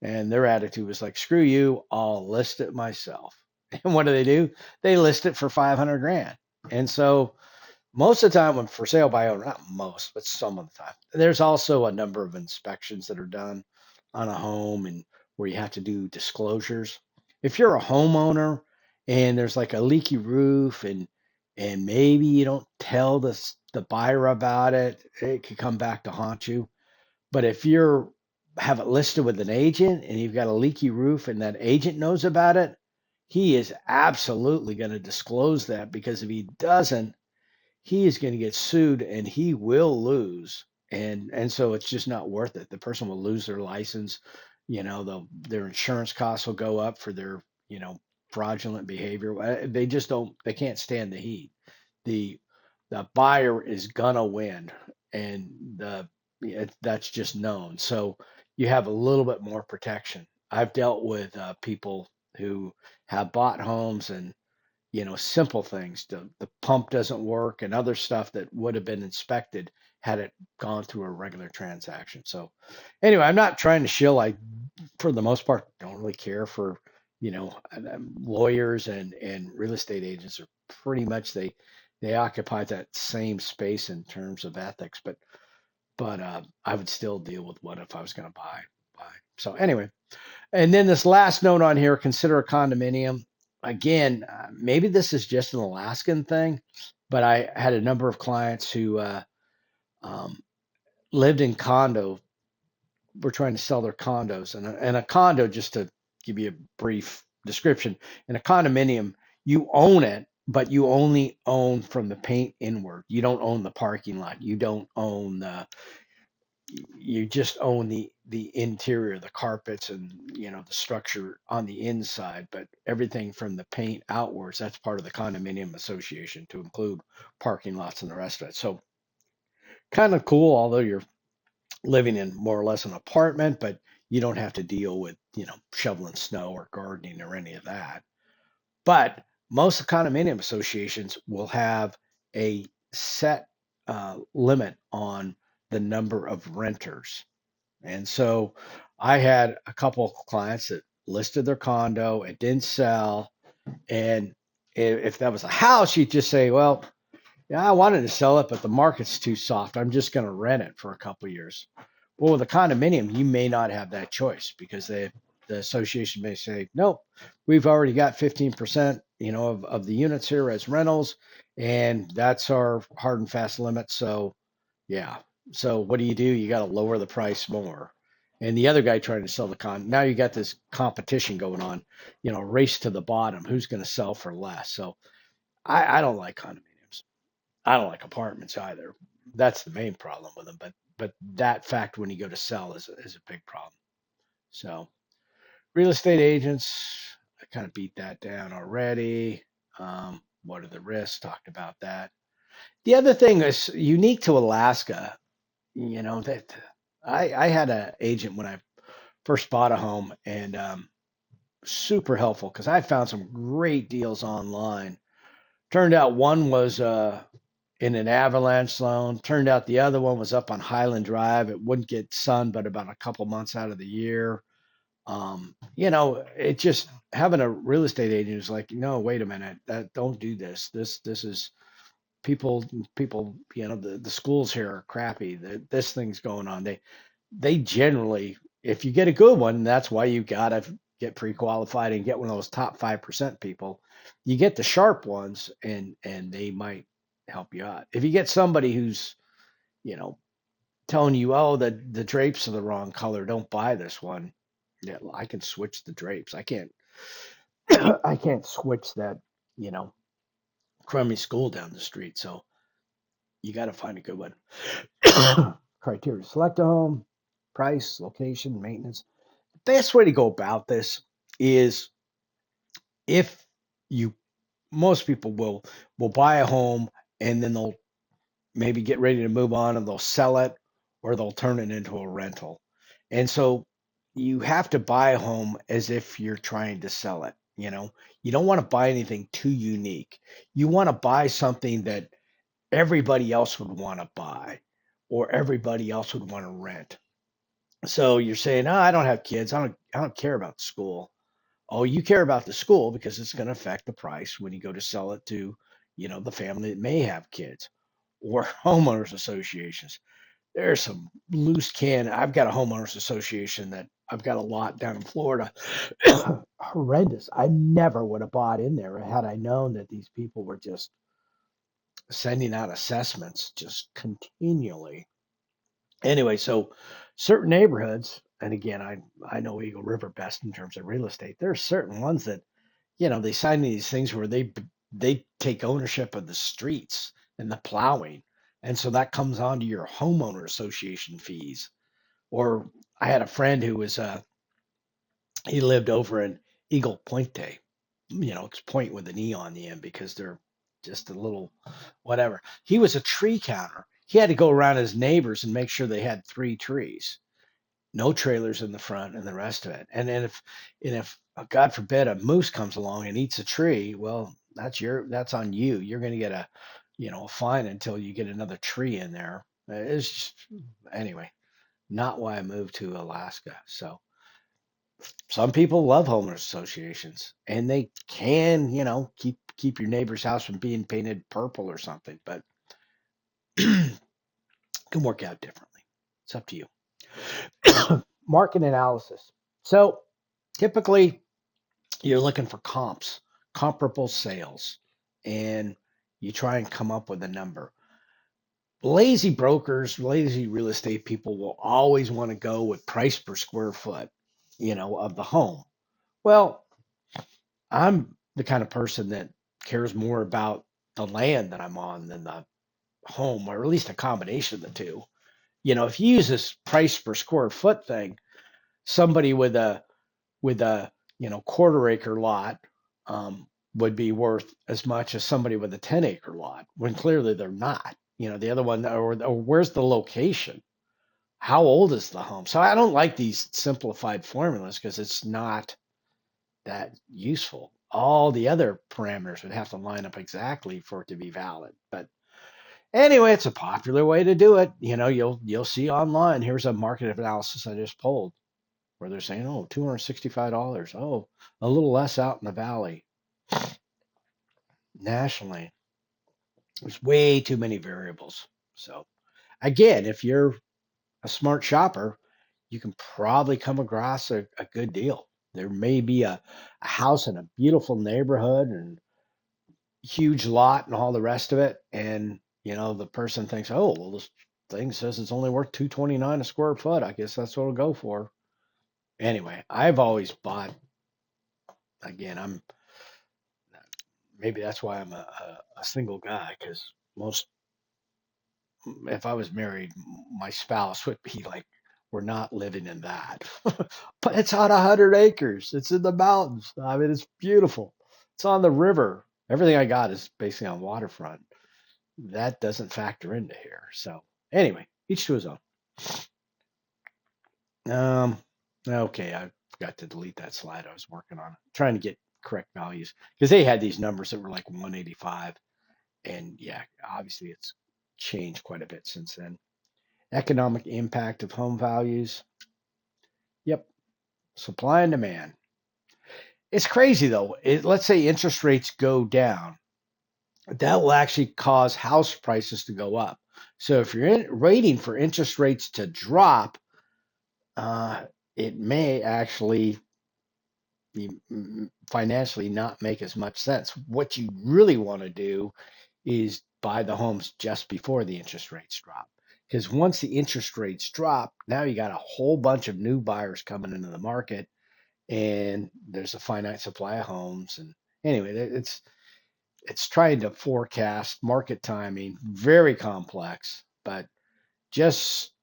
And their attitude was like, screw you, I'll list it myself. And what do? They list it for 500 grand. And so most of the time when for sale by owner, not most, but some of the time, there's also a number of inspections that are done on a home and where you have to do disclosures. If you're a homeowner and there's like a leaky roof and maybe you don't tell the buyer about it, it could come back to haunt you. But if you're have it listed with an agent and you've got a leaky roof and that agent knows about it, he is absolutely going to disclose that, because if he doesn't, he is going to get sued and he will lose. And so it's just not worth it. The person will lose their license. Their insurance costs will go up for their, fraudulent behavior. They just don't, they can't stand the heat. The the buyer is gonna win, and that's just known. So you have a little bit more protection. I've dealt with people who have bought homes and simple things. The pump doesn't work and other stuff that would have been inspected had it gone through a regular transaction. So anyway, I'm not trying to shill. I, for the most part, don't really care for, lawyers and real estate agents are pretty much they occupy that same space in terms of ethics. but I would still deal with one if I was going to buy. So anyway, and then this last note on here: consider a condominium. Again, maybe this is just an Alaskan thing, but I had a number of clients who um, lived in condo, were trying to sell their condos, and a condo, just to give you a brief description, in a condominium, you own it, but you only own from the paint inward. You don't own the parking lot. You don't own the you just own the interior, the carpets, and the structure on the inside, but everything from the paint outwards, that's part of the condominium association, to include parking lots and the rest of it. So kind of cool, although you're living in more or less an apartment, but you don't have to deal with shoveling snow or gardening or any of that. But most condominium associations will have a set limit on the number of renters. And so I had a couple of clients that listed their condo, it didn't sell. And if that was a house, you'd just say, well, yeah, I wanted to sell it, but the market's too soft. I'm just going to rent it for a couple of years. Well, with a condominium, you may not have that choice because the association may say, nope, we've already got 15%, of the units here as rentals, and that's our hard and fast limit. So yeah. So what do? You got to lower the price more. And the other guy trying to sell the now you got this competition going on, race to the bottom. Who's going to sell for less? So I don't like condominiums. I don't like apartments either. That's the main problem with them. But that fact when you go to sell is a big problem. So real estate agents, I kind of beat that down already. What are the risks? Talked about that. The other thing is unique to Alaska, that I had an agent when I first bought a home, and super helpful because I found some great deals online. Turned out one was in an avalanche zone. Turned out the other one was up on Highland Drive. It wouldn't get sun but about a couple months out of the year. It just having a real estate agent is like, no, wait a minute, that don't do this. This is people, the schools here are crappy. This thing's going on. They generally, if you get a good one, that's why you gotta get pre-qualified and get one of those top 5% people. You get the sharp ones, and they might help you out. If you get somebody who's, you know, telling you, oh, the drapes are the wrong color, don't buy this one. Yeah, well, I can switch the drapes. I can't I can't switch that, you know, crummy school down the street. So you got to find a good one. Criteria: select a home, price, location, maintenance. Best way to go about this is, if you most people will buy a home, and then they'll maybe get ready to move on, and they'll sell it, or they'll turn it into a rental. And so you have to buy a home as if you're trying to sell it. You don't want to buy anything too unique. You want to buy something that everybody else would want to buy, or everybody else would want to rent. So you're saying, "Oh, I don't have kids. I don't care about the school." Oh, you care about the school because it's going to affect the price when you go to sell it to, the family that may have kids, or homeowners associations. There's some loose can. I've got a homeowners association that I've got a lot down in Florida. Horrendous. I never would have bought in there had I known that these people were just sending out assessments just continually. Anyway, so certain neighborhoods, and again, I know Eagle River best in terms of real estate. There are certain ones that, they sign these things where they take ownership of the streets and the plowing, and so that comes onto your homeowner association fees. Or I had a friend who was he lived over in Eagle Pointe. It's point with an E on the end because they're just a little whatever. He was a tree counter. He had to go around his neighbors and make sure they had 3 trees, no trailers in the front, and the rest of it. And if God forbid a moose comes along and eats a tree, well, that's on you. You're going to get a fine until you get another tree in there. It's just, anyway, not why I moved to Alaska. So some people love homeowners associations, and they can, keep your neighbor's house from being painted purple or something, but can work out differently. It's up to you. Market analysis. So typically you're looking for comps, comparable sales, and you try and come up with a number. Lazy brokers, lazy real estate people will always want to go with price per square foot, of the home. Well, I'm the kind of person that cares more about the land that I'm on than the home, or at least a combination of the two. If you use this price per square foot thing, somebody with a quarter acre lot would be worth as much as somebody with a 10-acre lot, when clearly they're not. The other one, or where's the location? How old is the home? So I don't like these simplified formulas because it's not that useful. All the other parameters would have to line up exactly for it to be valid. But anyway, it's a popular way to do it. You'll see online. Here's a market analysis I just pulled where they're saying, oh, $265. Oh, a little less out in the valley. Nationally, there's way too many variables. So again, if you're a smart shopper, you can probably come across a good deal. There may be a house in a beautiful neighborhood and huge lot and all the rest of it. And, the person thinks, oh, well, this thing says it's only worth 229 a square foot. I guess that's what it'll go for. Anyway, I've always bought, again, maybe that's why I'm a single guy, because most, if I was married, my spouse would be like, we're not living in that. But it's on 100 acres. It's in the mountains. I mean, it's beautiful. It's on the river. Everything I got is basically on waterfront. That doesn't factor into here. So anyway, each to his own. Um, okay, I forgot to delete that slide I was working on, trying to get correct values because they had these numbers that were like 185, and yeah, obviously it's changed quite a bit since then. Economic impact of home values. Yep, supply and demand. It's crazy though. Let's say interest rates go down, that will actually cause house prices to go up. So if you're waiting for interest rates to drop, uh, it may actually be financially not make as much sense. What you really want to do is buy the homes just before the interest rates drop. Because once the interest rates drop, now you got a whole bunch of new buyers coming into the market, and there's a finite supply of homes. And anyway, it's trying to forecast market timing, very complex, but just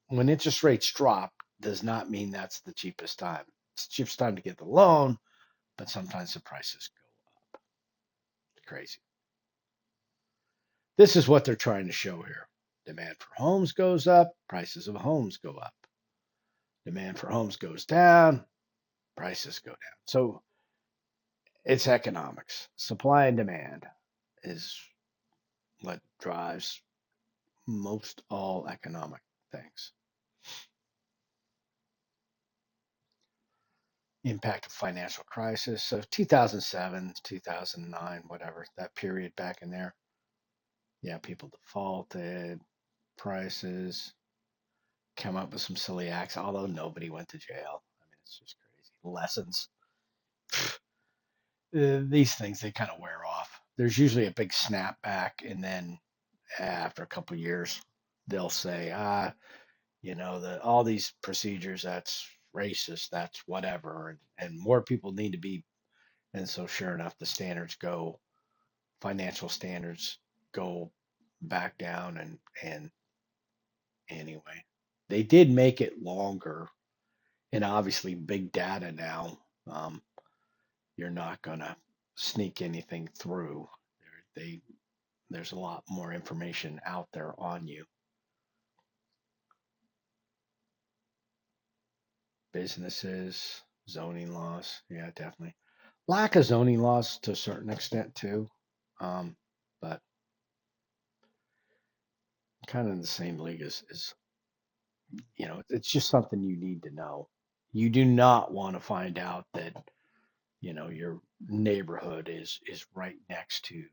when interest rates drop does not mean that's the cheapest time. It's the cheapest time to get the loan, but sometimes the prices go up. It's crazy. This is what they're trying to show here. Demand for homes goes up, prices of homes go up. Demand for homes goes down, prices go down. So it's economics. Supply and demand is what drives most all economic things. Impact of financial crisis. So 2007, 2009, whatever, that period back in there. Yeah, people defaulted, prices, come up with some silly acts, although nobody went to jail. I mean, it's just crazy. Lessons. These things, they kind of wear off. There's usually a big snapback, and then after a couple of years, they'll say, all these procedures, that's racist, that's whatever, and more people need to be. And so, sure enough, the standards go, financial standards go back down. And anyway, they did make it longer, and obviously, big data now. Um, you're not gonna sneak anything through. They there's a lot more information out there on you. Businesses, zoning laws, yeah, definitely. Lack of zoning laws to a certain extent too, um, but kind of in the same league as it's just something you need to know. You do not want to find out that your neighborhood is right next to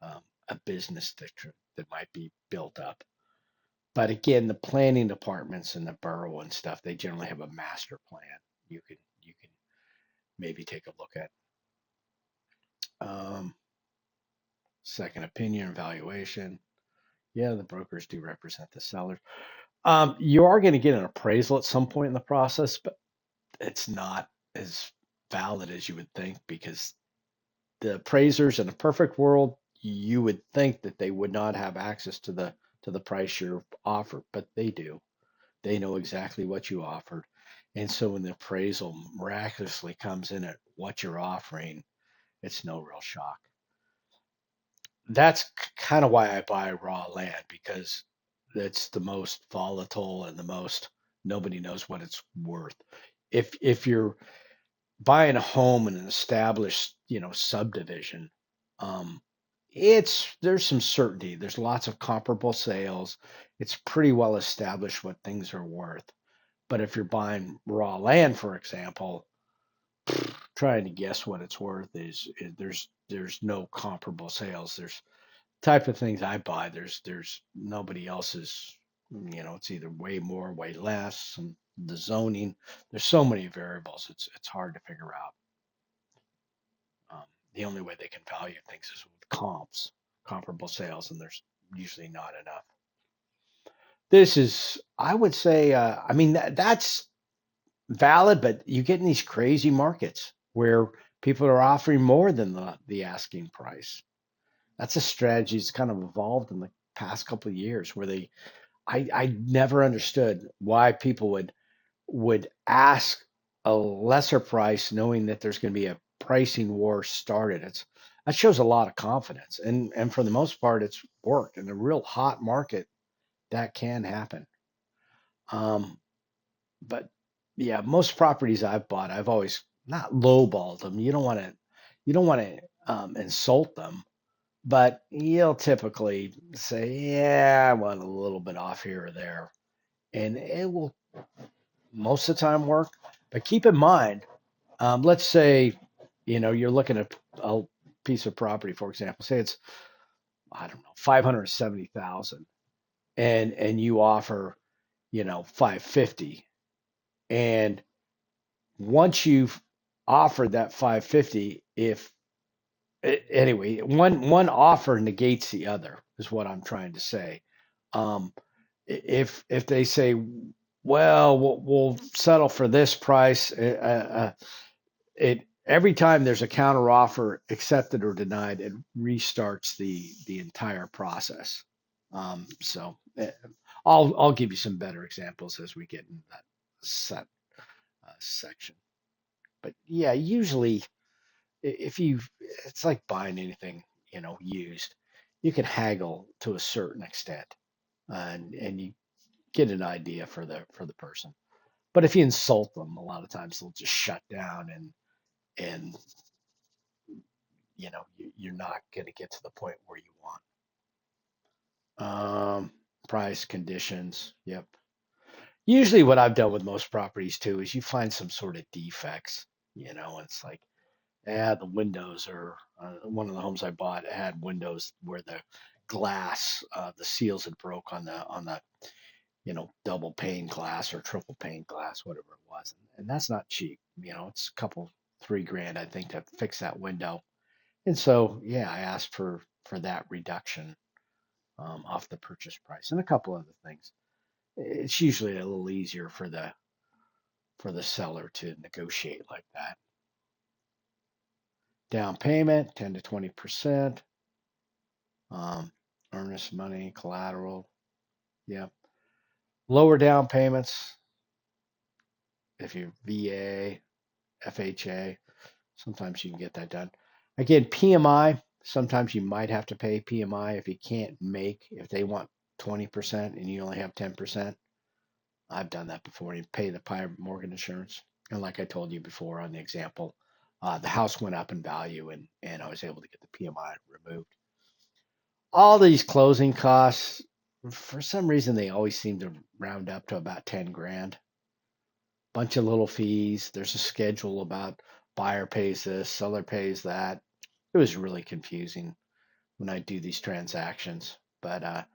um, a business that might be built up. But again, the planning departments and the borough and stuff, they generally have a master plan. You can maybe take a look at. Um, Second opinion evaluation. Yeah, the brokers do represent the sellers. You are going to get an appraisal at some point in the process, but it's not as valid as you would think because the appraisers in a perfect world, you would think that they would not have access to the price you're offered, but they do. They know exactly what you offered. And so when the appraisal miraculously comes in at what you're offering, it's no real shock. That's kind of why I buy raw land because it's the most volatile and the most nobody knows what it's worth. If you're buying a home in an established, subdivision, um, it's there's some certainty. There's lots of comparable sales. It's pretty well established what things are worth. But if you're buying raw land, for example, trying to guess what it's worth there's no comparable sales. There's type of things I buy. There's nobody else's. It's either way more, way less, and the zoning. There's so many variables. It's hard to figure out. The only way they can value things is with comps, comparable sales, and there's usually not enough. This is, I would say, I mean, that's valid, but you get in these crazy markets where people are offering more than the asking price. That's a strategy that's kind of evolved in the past couple of years where I never understood why people would ask a lesser price knowing that there's going to be a pricing war started. That shows a lot of confidence, and for the most part, it's worked. In a real hot market, that can happen. Um, but yeah, most properties I've bought, I've always not lowballed them. You don't want to insult them, but you'll typically say, yeah, I want a little bit off here or there, and it will most of the time work. But keep in mind, let's say, you're looking at a piece of property, for example, say it's, I don't know, 570,000 and you offer, 550. And once you've offered that 550, anyway, one offer negates the other is what I'm trying to say. Um, if they say, well, we'll settle for this price, it every time there's a counter offer accepted or denied, it restarts the entire process. So I'll give you some better examples as we get in that set section. But yeah, usually if you, it's like buying anything used. You can haggle to a certain extent, and you get an idea for the person. But if you insult them, a lot of times they'll just shut down and you're not going to get to the point where you want. Price, conditions, yep. Usually, what I've done with most properties too is you find some sort of defects. It's like, yeah, the windows are. One of the homes I bought had windows where the glass, the seals had broke on the double pane glass or triple pane glass, whatever it was, and that's not cheap. It's a couple, 3 grand, I think, to fix that window. And so, yeah, I asked for that reduction off the purchase price and a couple other things. It's usually a little easier for the seller to negotiate like that. Down payment, 10 to 20%. Um, Earnest money, collateral. Yeah. Lower down payments if you're VA, FHA. Sometimes you can get that done. Again, PMI. Sometimes you might have to pay PMI if you can't if they want 20% and you only have 10%. I've done that before. You pay the private mortgage insurance. And like I told you before on the example, the house went up in value and I was able to get the PMI removed. All these closing costs, for some reason, they always seem to round up to about 10 grand. Bunch of little fees. There's a schedule about buyer pays this, seller pays that. It was really confusing when I do these transactions. But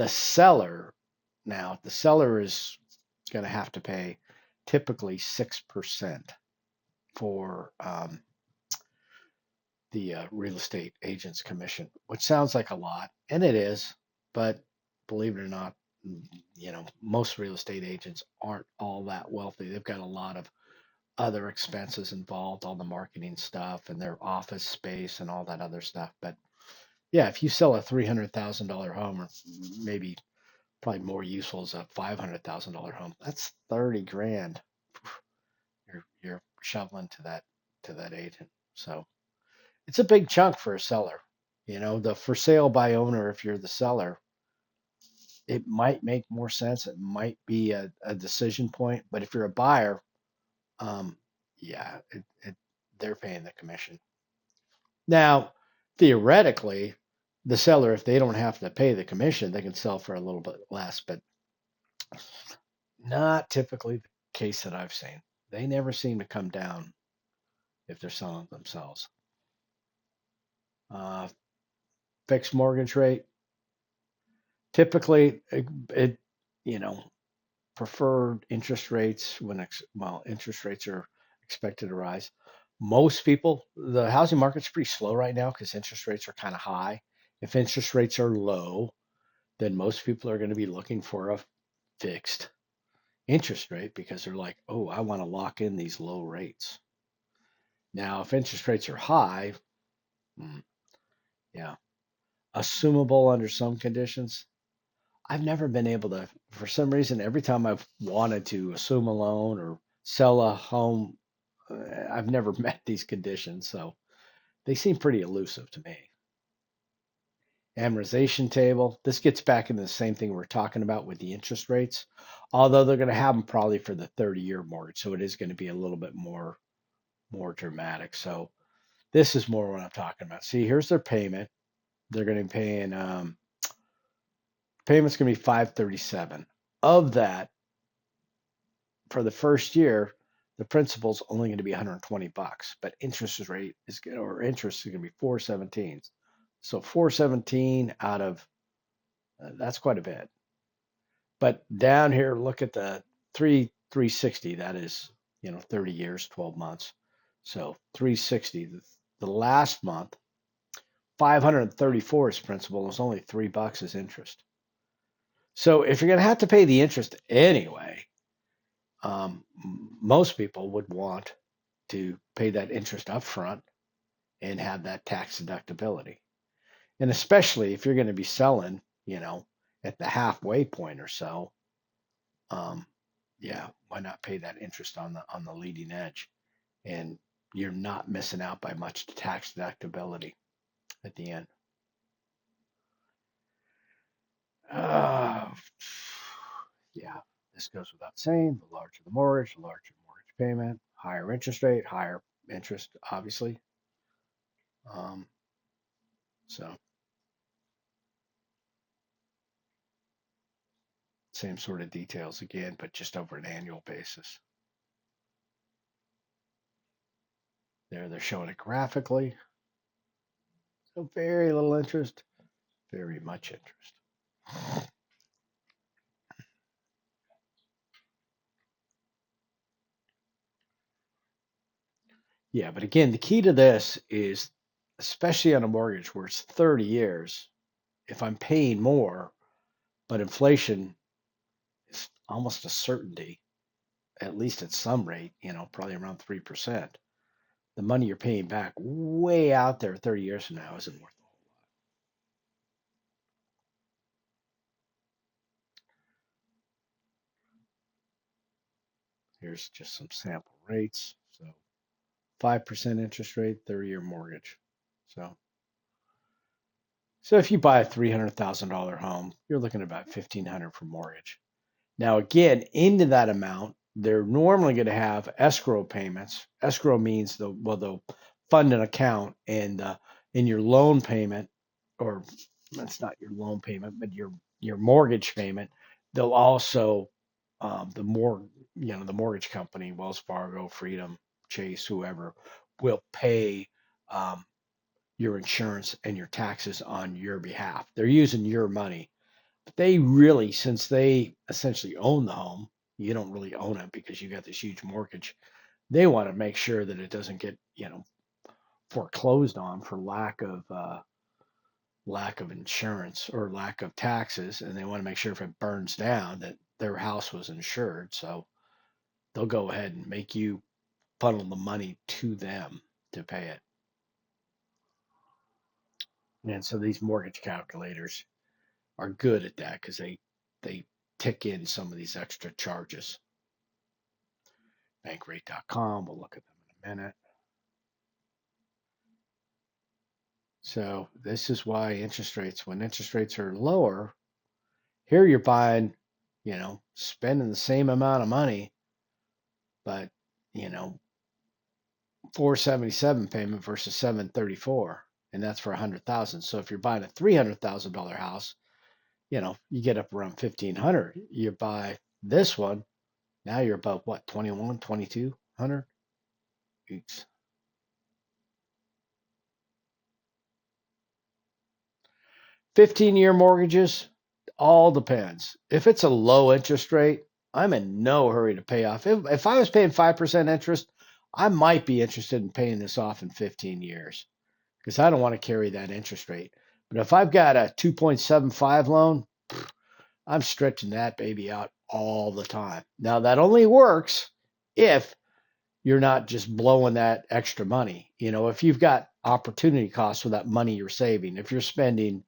The seller now, the seller is going to have to pay typically 6% for the real estate agent's commission, which sounds like a lot, and it is, but believe it or not, most real estate agents aren't all that wealthy. They've got a lot of other expenses involved, all the marketing stuff and their office space and all that other stuff. But yeah, if you sell a $300,000 home, or maybe probably more useful is a $500,000 home, that's 30 grand. You're shoveling to that agent. So it's a big chunk for a seller. The for sale by owner, if you're the seller, it might make more sense. It might be a decision point. But if you're a buyer, um, yeah, they're paying the commission. Now, theoretically, the seller, if they don't have to pay the commission, they can sell for a little bit less, but not typically the case that I've seen. They never seem to come down if they're selling themselves. Uh, Fixed mortgage rate, typically, it you know, preferred interest rates interest rates are expected to rise. Most people, the housing market's pretty slow right now because interest rates are kind of high. If interest rates are low, then most people are going to be looking for a fixed interest rate because they're like, oh, I want to lock in these low rates. Now, if interest rates are high, mm, yeah, assumable under some conditions. I've never been able to, for some reason, every time I've wanted to assume a loan or sell a home, I've never met these conditions. So they seem pretty elusive to me. Amortization table. This gets back into the same thing we're talking about with the interest rates, although they're going to have them probably for the 30-year mortgage. So it is going to be a little bit more dramatic. So this is more what I'm talking about. See, here's their payment. They're going to be paying payment's going to be 537. Of that, for the first year, the principal's only going to be 120 bucks, but interest is going to be 417. So 417 out of that's quite a bit. But down here, look at the 360. That is 30 years, 12 months. So 360. The last month, 534 is principal. It's only $3 is interest. So if you're going to have to pay the interest anyway, most people would want to pay that interest up front and have that tax deductibility. And especially if you're going to be selling, at the halfway point or so, yeah, why not pay that interest on the leading edge? And you're not missing out by much tax deductibility at the end. Uh, yeah, this goes without saying. The larger the mortgage payment, higher interest rate, higher interest, obviously. Um, so same sort of details again, but just over an annual basis. There, they're showing it graphically. So very little interest, very much interest. Yeah, but again, the key to this is, especially on a mortgage where it's 30 years, if I'm paying more, but inflation is almost a certainty, at least at some rate, probably around 3%, the money you're paying back way out there 30 years from now isn't worth a whole lot. Here's just some sample rates. So 5% interest rate, 30-year mortgage. So if you buy a $300,000 home, you're looking at about $1,500 for mortgage. Now, again, into that amount, they're normally going to have escrow payments. Escrow means they'll fund an account, and in your loan payment, or that's not your loan payment, but your mortgage payment, they'll also the mortgage company, Wells Fargo, Freedom, Chase, whoever, will pay your insurance and your taxes on your behalf. They're using your money. They really, since they essentially own the home, you don't really own it because you got this huge mortgage. They want to make sure that it doesn't get, foreclosed on for lack of insurance or lack of taxes, and they want to make sure if it burns down that their house was insured. So they'll go ahead and make you funnel the money to them to pay it. And so these mortgage calculators are good at that because they tick in some of these extra charges. Bankrate.com, we'll look at them in a minute. So this is why when interest rates are lower, here you're buying, spending the same amount of money, but you know, 477 payment versus 734, and that's for 100,000. So if you're buying a $300,000 house, you get up around 1,500. You buy this one, now you're about what, 21, 2,200 each. 15-year mortgages, all depends. If it's a low interest rate, I'm in no hurry to pay off. If I was paying 5% interest, I might be interested in paying this off in 15 years because I don't want to carry that interest rate. But if I've got a 2.75 loan, I'm stretching that baby out all the time. Now, that only works if you're not just blowing that extra money. If you've got opportunity costs with that money you're saving, if you're spending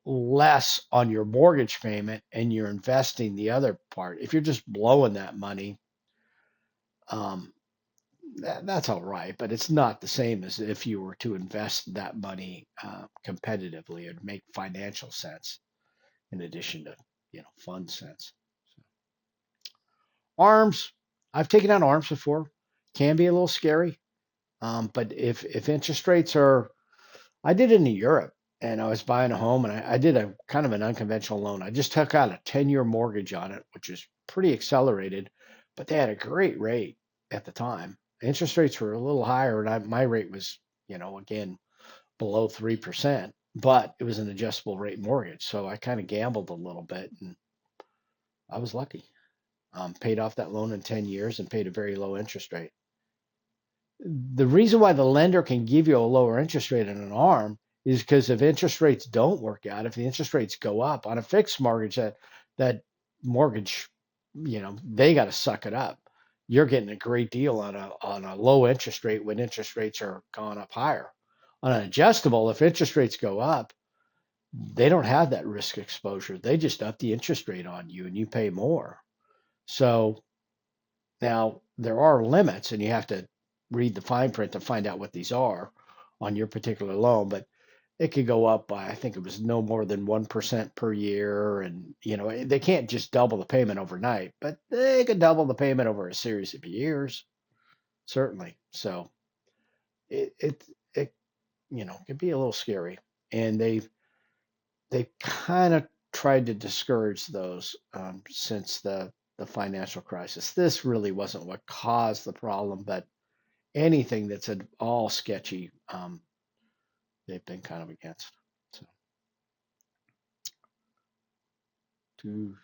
less on your mortgage payment and you're investing the other part, if you're just blowing that money, um, that's all right, but it's not the same as if you were to invest that money competitively and make financial sense in addition to, fun sense. So, ARMs, I've taken out ARMs before, can be a little scary. But if interest rates are, I did it in Europe and I was buying a home and I did a kind of an unconventional loan. I just took out a 10-year mortgage on it, which is pretty accelerated, but they had a great rate at the time. Interest rates were a little higher and my rate was, again, below 3%, but it was an adjustable rate mortgage. So I kind of gambled a little bit and I was lucky. Paid off that loan in 10 years and paid a very low interest rate. The reason why the lender can give you a lower interest rate in an ARM is because if interest rates don't work out, if the interest rates go up on a fixed mortgage, that mortgage, they got to suck it up. You're getting a great deal on a low interest rate when interest rates are gone up higher. On an adjustable, if interest rates go up, they don't have that risk exposure. They just up the interest rate on you and you pay more. So now there are limits, and you have to read the fine print to find out what these are on your particular loan, but it could go up by, I think it was no more than 1% per year. And, they can't just double the payment overnight, but they could double the payment over a series of years, certainly. So it can be a little scary. And they kind of tried to discourage those since the financial crisis. This really wasn't what caused the problem, but anything that's at all sketchy, they've been kind of against. So, to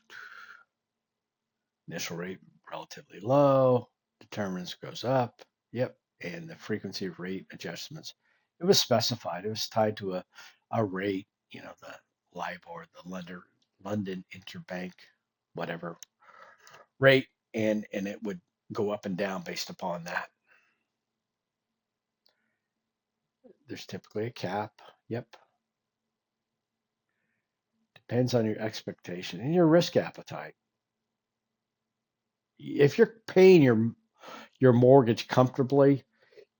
initial rate relatively low, determinants goes up. Yep, and the frequency of rate adjustments. It was specified. It was tied to a rate. The LIBOR, the London Interbank, whatever rate, and it would go up and down based upon that. There's typically a cap. Yep. Depends on your expectation and your risk appetite. If you're paying your mortgage comfortably,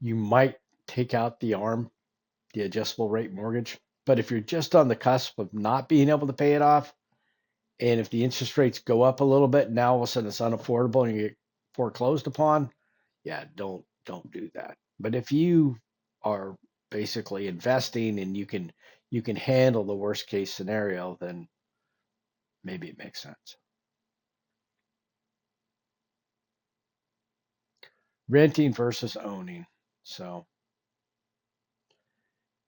you might take out the ARM, the adjustable rate mortgage. But if you're just on the cusp of not being able to pay it off, and if the interest rates go up a little bit, now all of a sudden it's unaffordable and you get foreclosed upon, yeah, don't do that. But if you are basically investing and you can handle the worst case scenario, then maybe it makes sense. Renting versus owning. So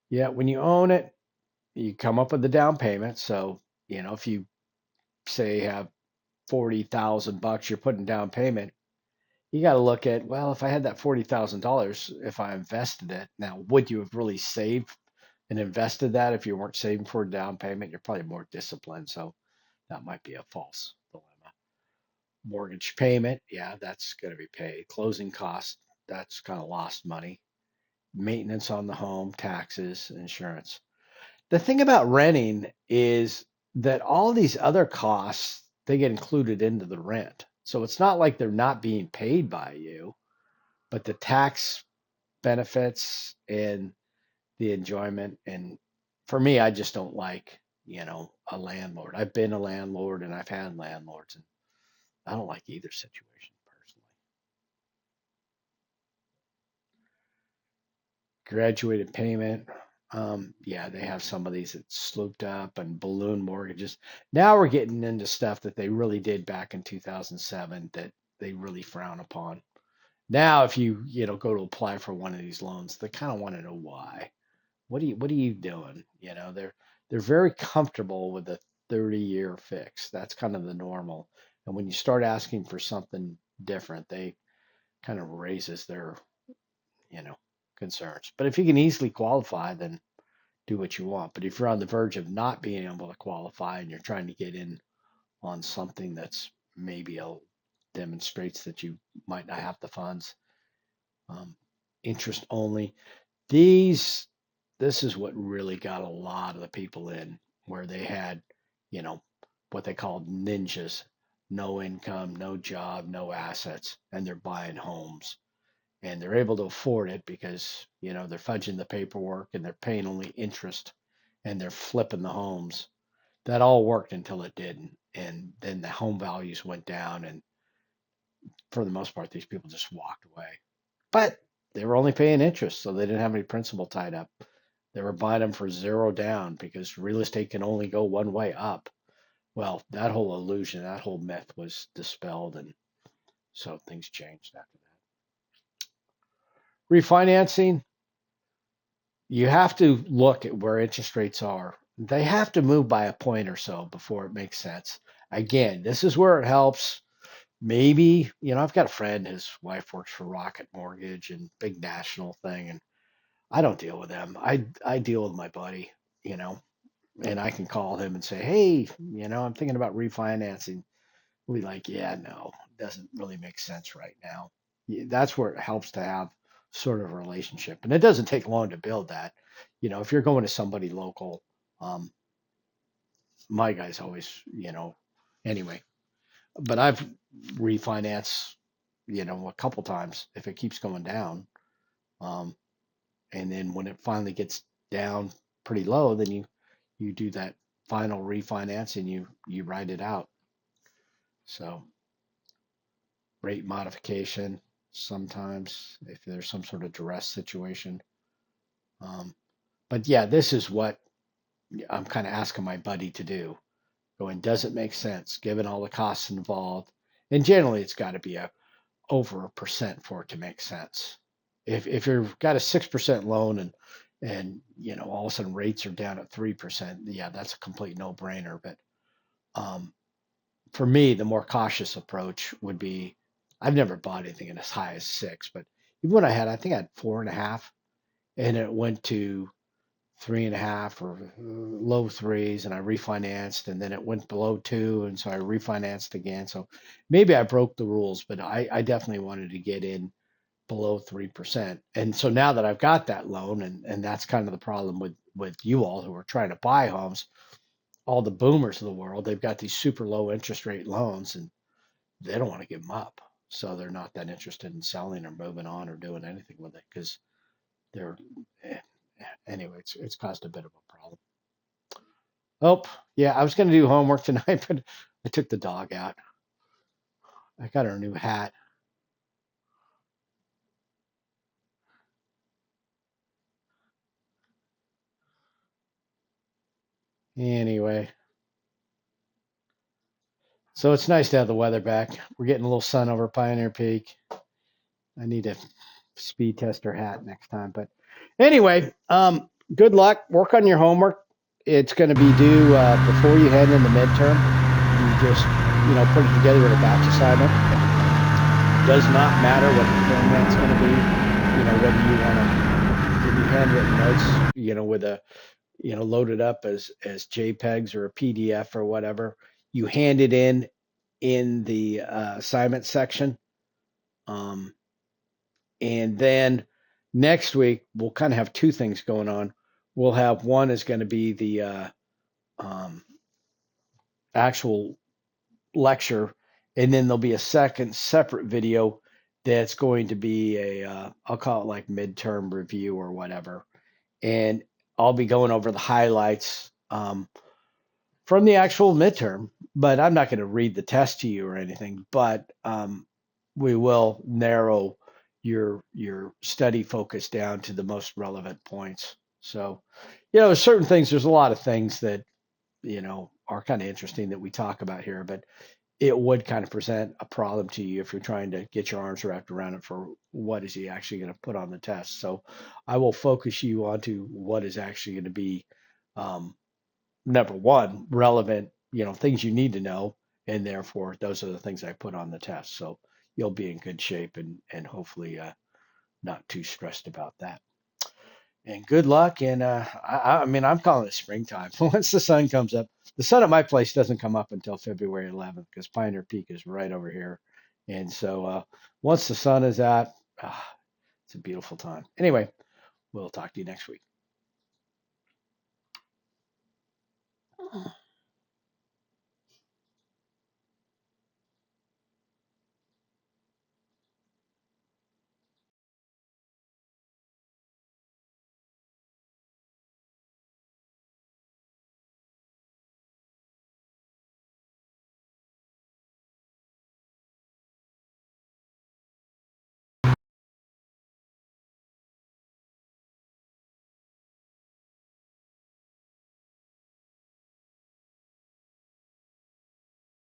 yeah, when you own it, you come up with the down payment. So, if you say have 40,000 bucks you're putting down payment, you got to look at, well, if I had that $40,000, if I invested it, now would you have really saved and invested that if you weren't saving for a down payment? You're probably more disciplined, so that might be a false dilemma. Mortgage payment, yeah, that's going to be paid. Closing costs, that's kind of lost money. Maintenance on the home, taxes, insurance. The thing about renting is that all these other costs, they get included into the rent. So it's not like they're not being paid by you, but the tax benefits and the enjoyment. And for me, I just don't like, a landlord. I've been a landlord and I've had landlords, and I don't like either situation personally. Graduated payment. Yeah, they have some of these that slooped up and balloon mortgages. Now we're getting into stuff that they really did back in 2007 that they really frown upon. Now, if you go to apply for one of these loans, they kind of want to know why. What are you doing? They're very comfortable with a 30-year fix. That's kind of the normal. And when you start asking for something different, they kind of raises their, you know, concerns. But if you can easily qualify, then do what you want. But if you're on the verge of not being able to qualify and you're trying to get in on something that's maybe demonstrates that you might not have the funds, um, interest only. These, this is what really got a lot of the people in, where they had, you know, what they called ninjas, no income, no job, no assets, and they're buying homes. And they're able to afford it because, they're fudging the paperwork and they're paying only interest and they're flipping the homes. That all worked until it didn't. And then the home values went down. And for the most part, these people just walked away. But they were only paying interest, so they didn't have any principal tied up. They were buying them for zero down because real estate can only go one way up. Well, that whole illusion, that whole myth was dispelled, and so things changed after that. Refinancing, you have to look at where interest rates are. They have to move by a point or so before it makes sense. Again, this is where it helps. Maybe, I've got a friend, his wife works for Rocket Mortgage and big national thing, and I don't deal with them. I deal with my buddy, you know, and I can call him and say, hey, I'm thinking about refinancing. We like, yeah, no, it doesn't really make sense right now. That's where it helps to have sort of a relationship, and it doesn't take long to build that. If you're going to somebody local, um, my guy's always, anyway. But I've refinanced, a couple times if it keeps going down. Um, and then when it finally gets down pretty low, then you do that final refinance and you ride it out. So rate modification sometimes if there's some sort of duress situation. Um, but yeah, this is what I'm kind of asking my buddy to do. Going, does it make sense given all the costs involved? And generally, it's got to be over a percent for it to make sense. If you've got a 6% loan and all of a sudden rates are down at 3%, yeah, that's a complete no-brainer. But um, for me, the more cautious approach would be, I've never bought anything in as high as 6, but even when I think I had 4.5, and it went to 3.5 or low threes, and I refinanced, and then it went below 2, and so I refinanced again. So maybe I broke the rules, but I definitely wanted to get in below 3%. And so now that I've got that loan, and that's kind of the problem with you all who are trying to buy homes, all the boomers of the world, they've got these super low interest rate loans and they don't want to give them up. So they're not that interested in selling or moving on or doing anything with it because they're eh, anyway, it's caused a bit of a problem. Oh, yeah, I was going to do homework tonight, but I took the dog out. I got her a new hat. Anyway, so it's nice to have the weather back. We're getting a little sun over Pioneer Peak. I need to speed test her hat next time. But anyway, good luck. Work on your homework. it's going to be due before you head in the midterm. You just, put it together with a batch assignment. Does not matter what the format's going to be. Whether you want to give me handwritten notes, with a, loaded up as JPEGs or a PDF or whatever. You hand it in the assignment section. Um, and then next week, we'll kind of have two things going on. We'll have one is going to be the um, actual lecture, and then there'll be a second separate video that's going to be I'll call it like midterm review or whatever. And I'll be going over the highlights from the actual midterm, but I'm not going to read the test to you or anything, but we will narrow your study focus down to the most relevant points. So, there's certain things, there's a lot of things that, are kind of interesting that we talk about here, but it would kind of present a problem to you if you're trying to get your arms wrapped around it for what is he actually going to put on the test. So I will focus you onto what is actually going to be um, number one, relevant, things you need to know, and therefore those are the things I put on the test. So you'll be in good shape and hopefully not too stressed about that. And good luck. And I mean, I'm calling it springtime. Once the sun comes up, the sun at my place doesn't come up until February 11th because Pioneer Peak is right over here. And so once the sun is out, it's a beautiful time. Anyway, we'll talk to you next week.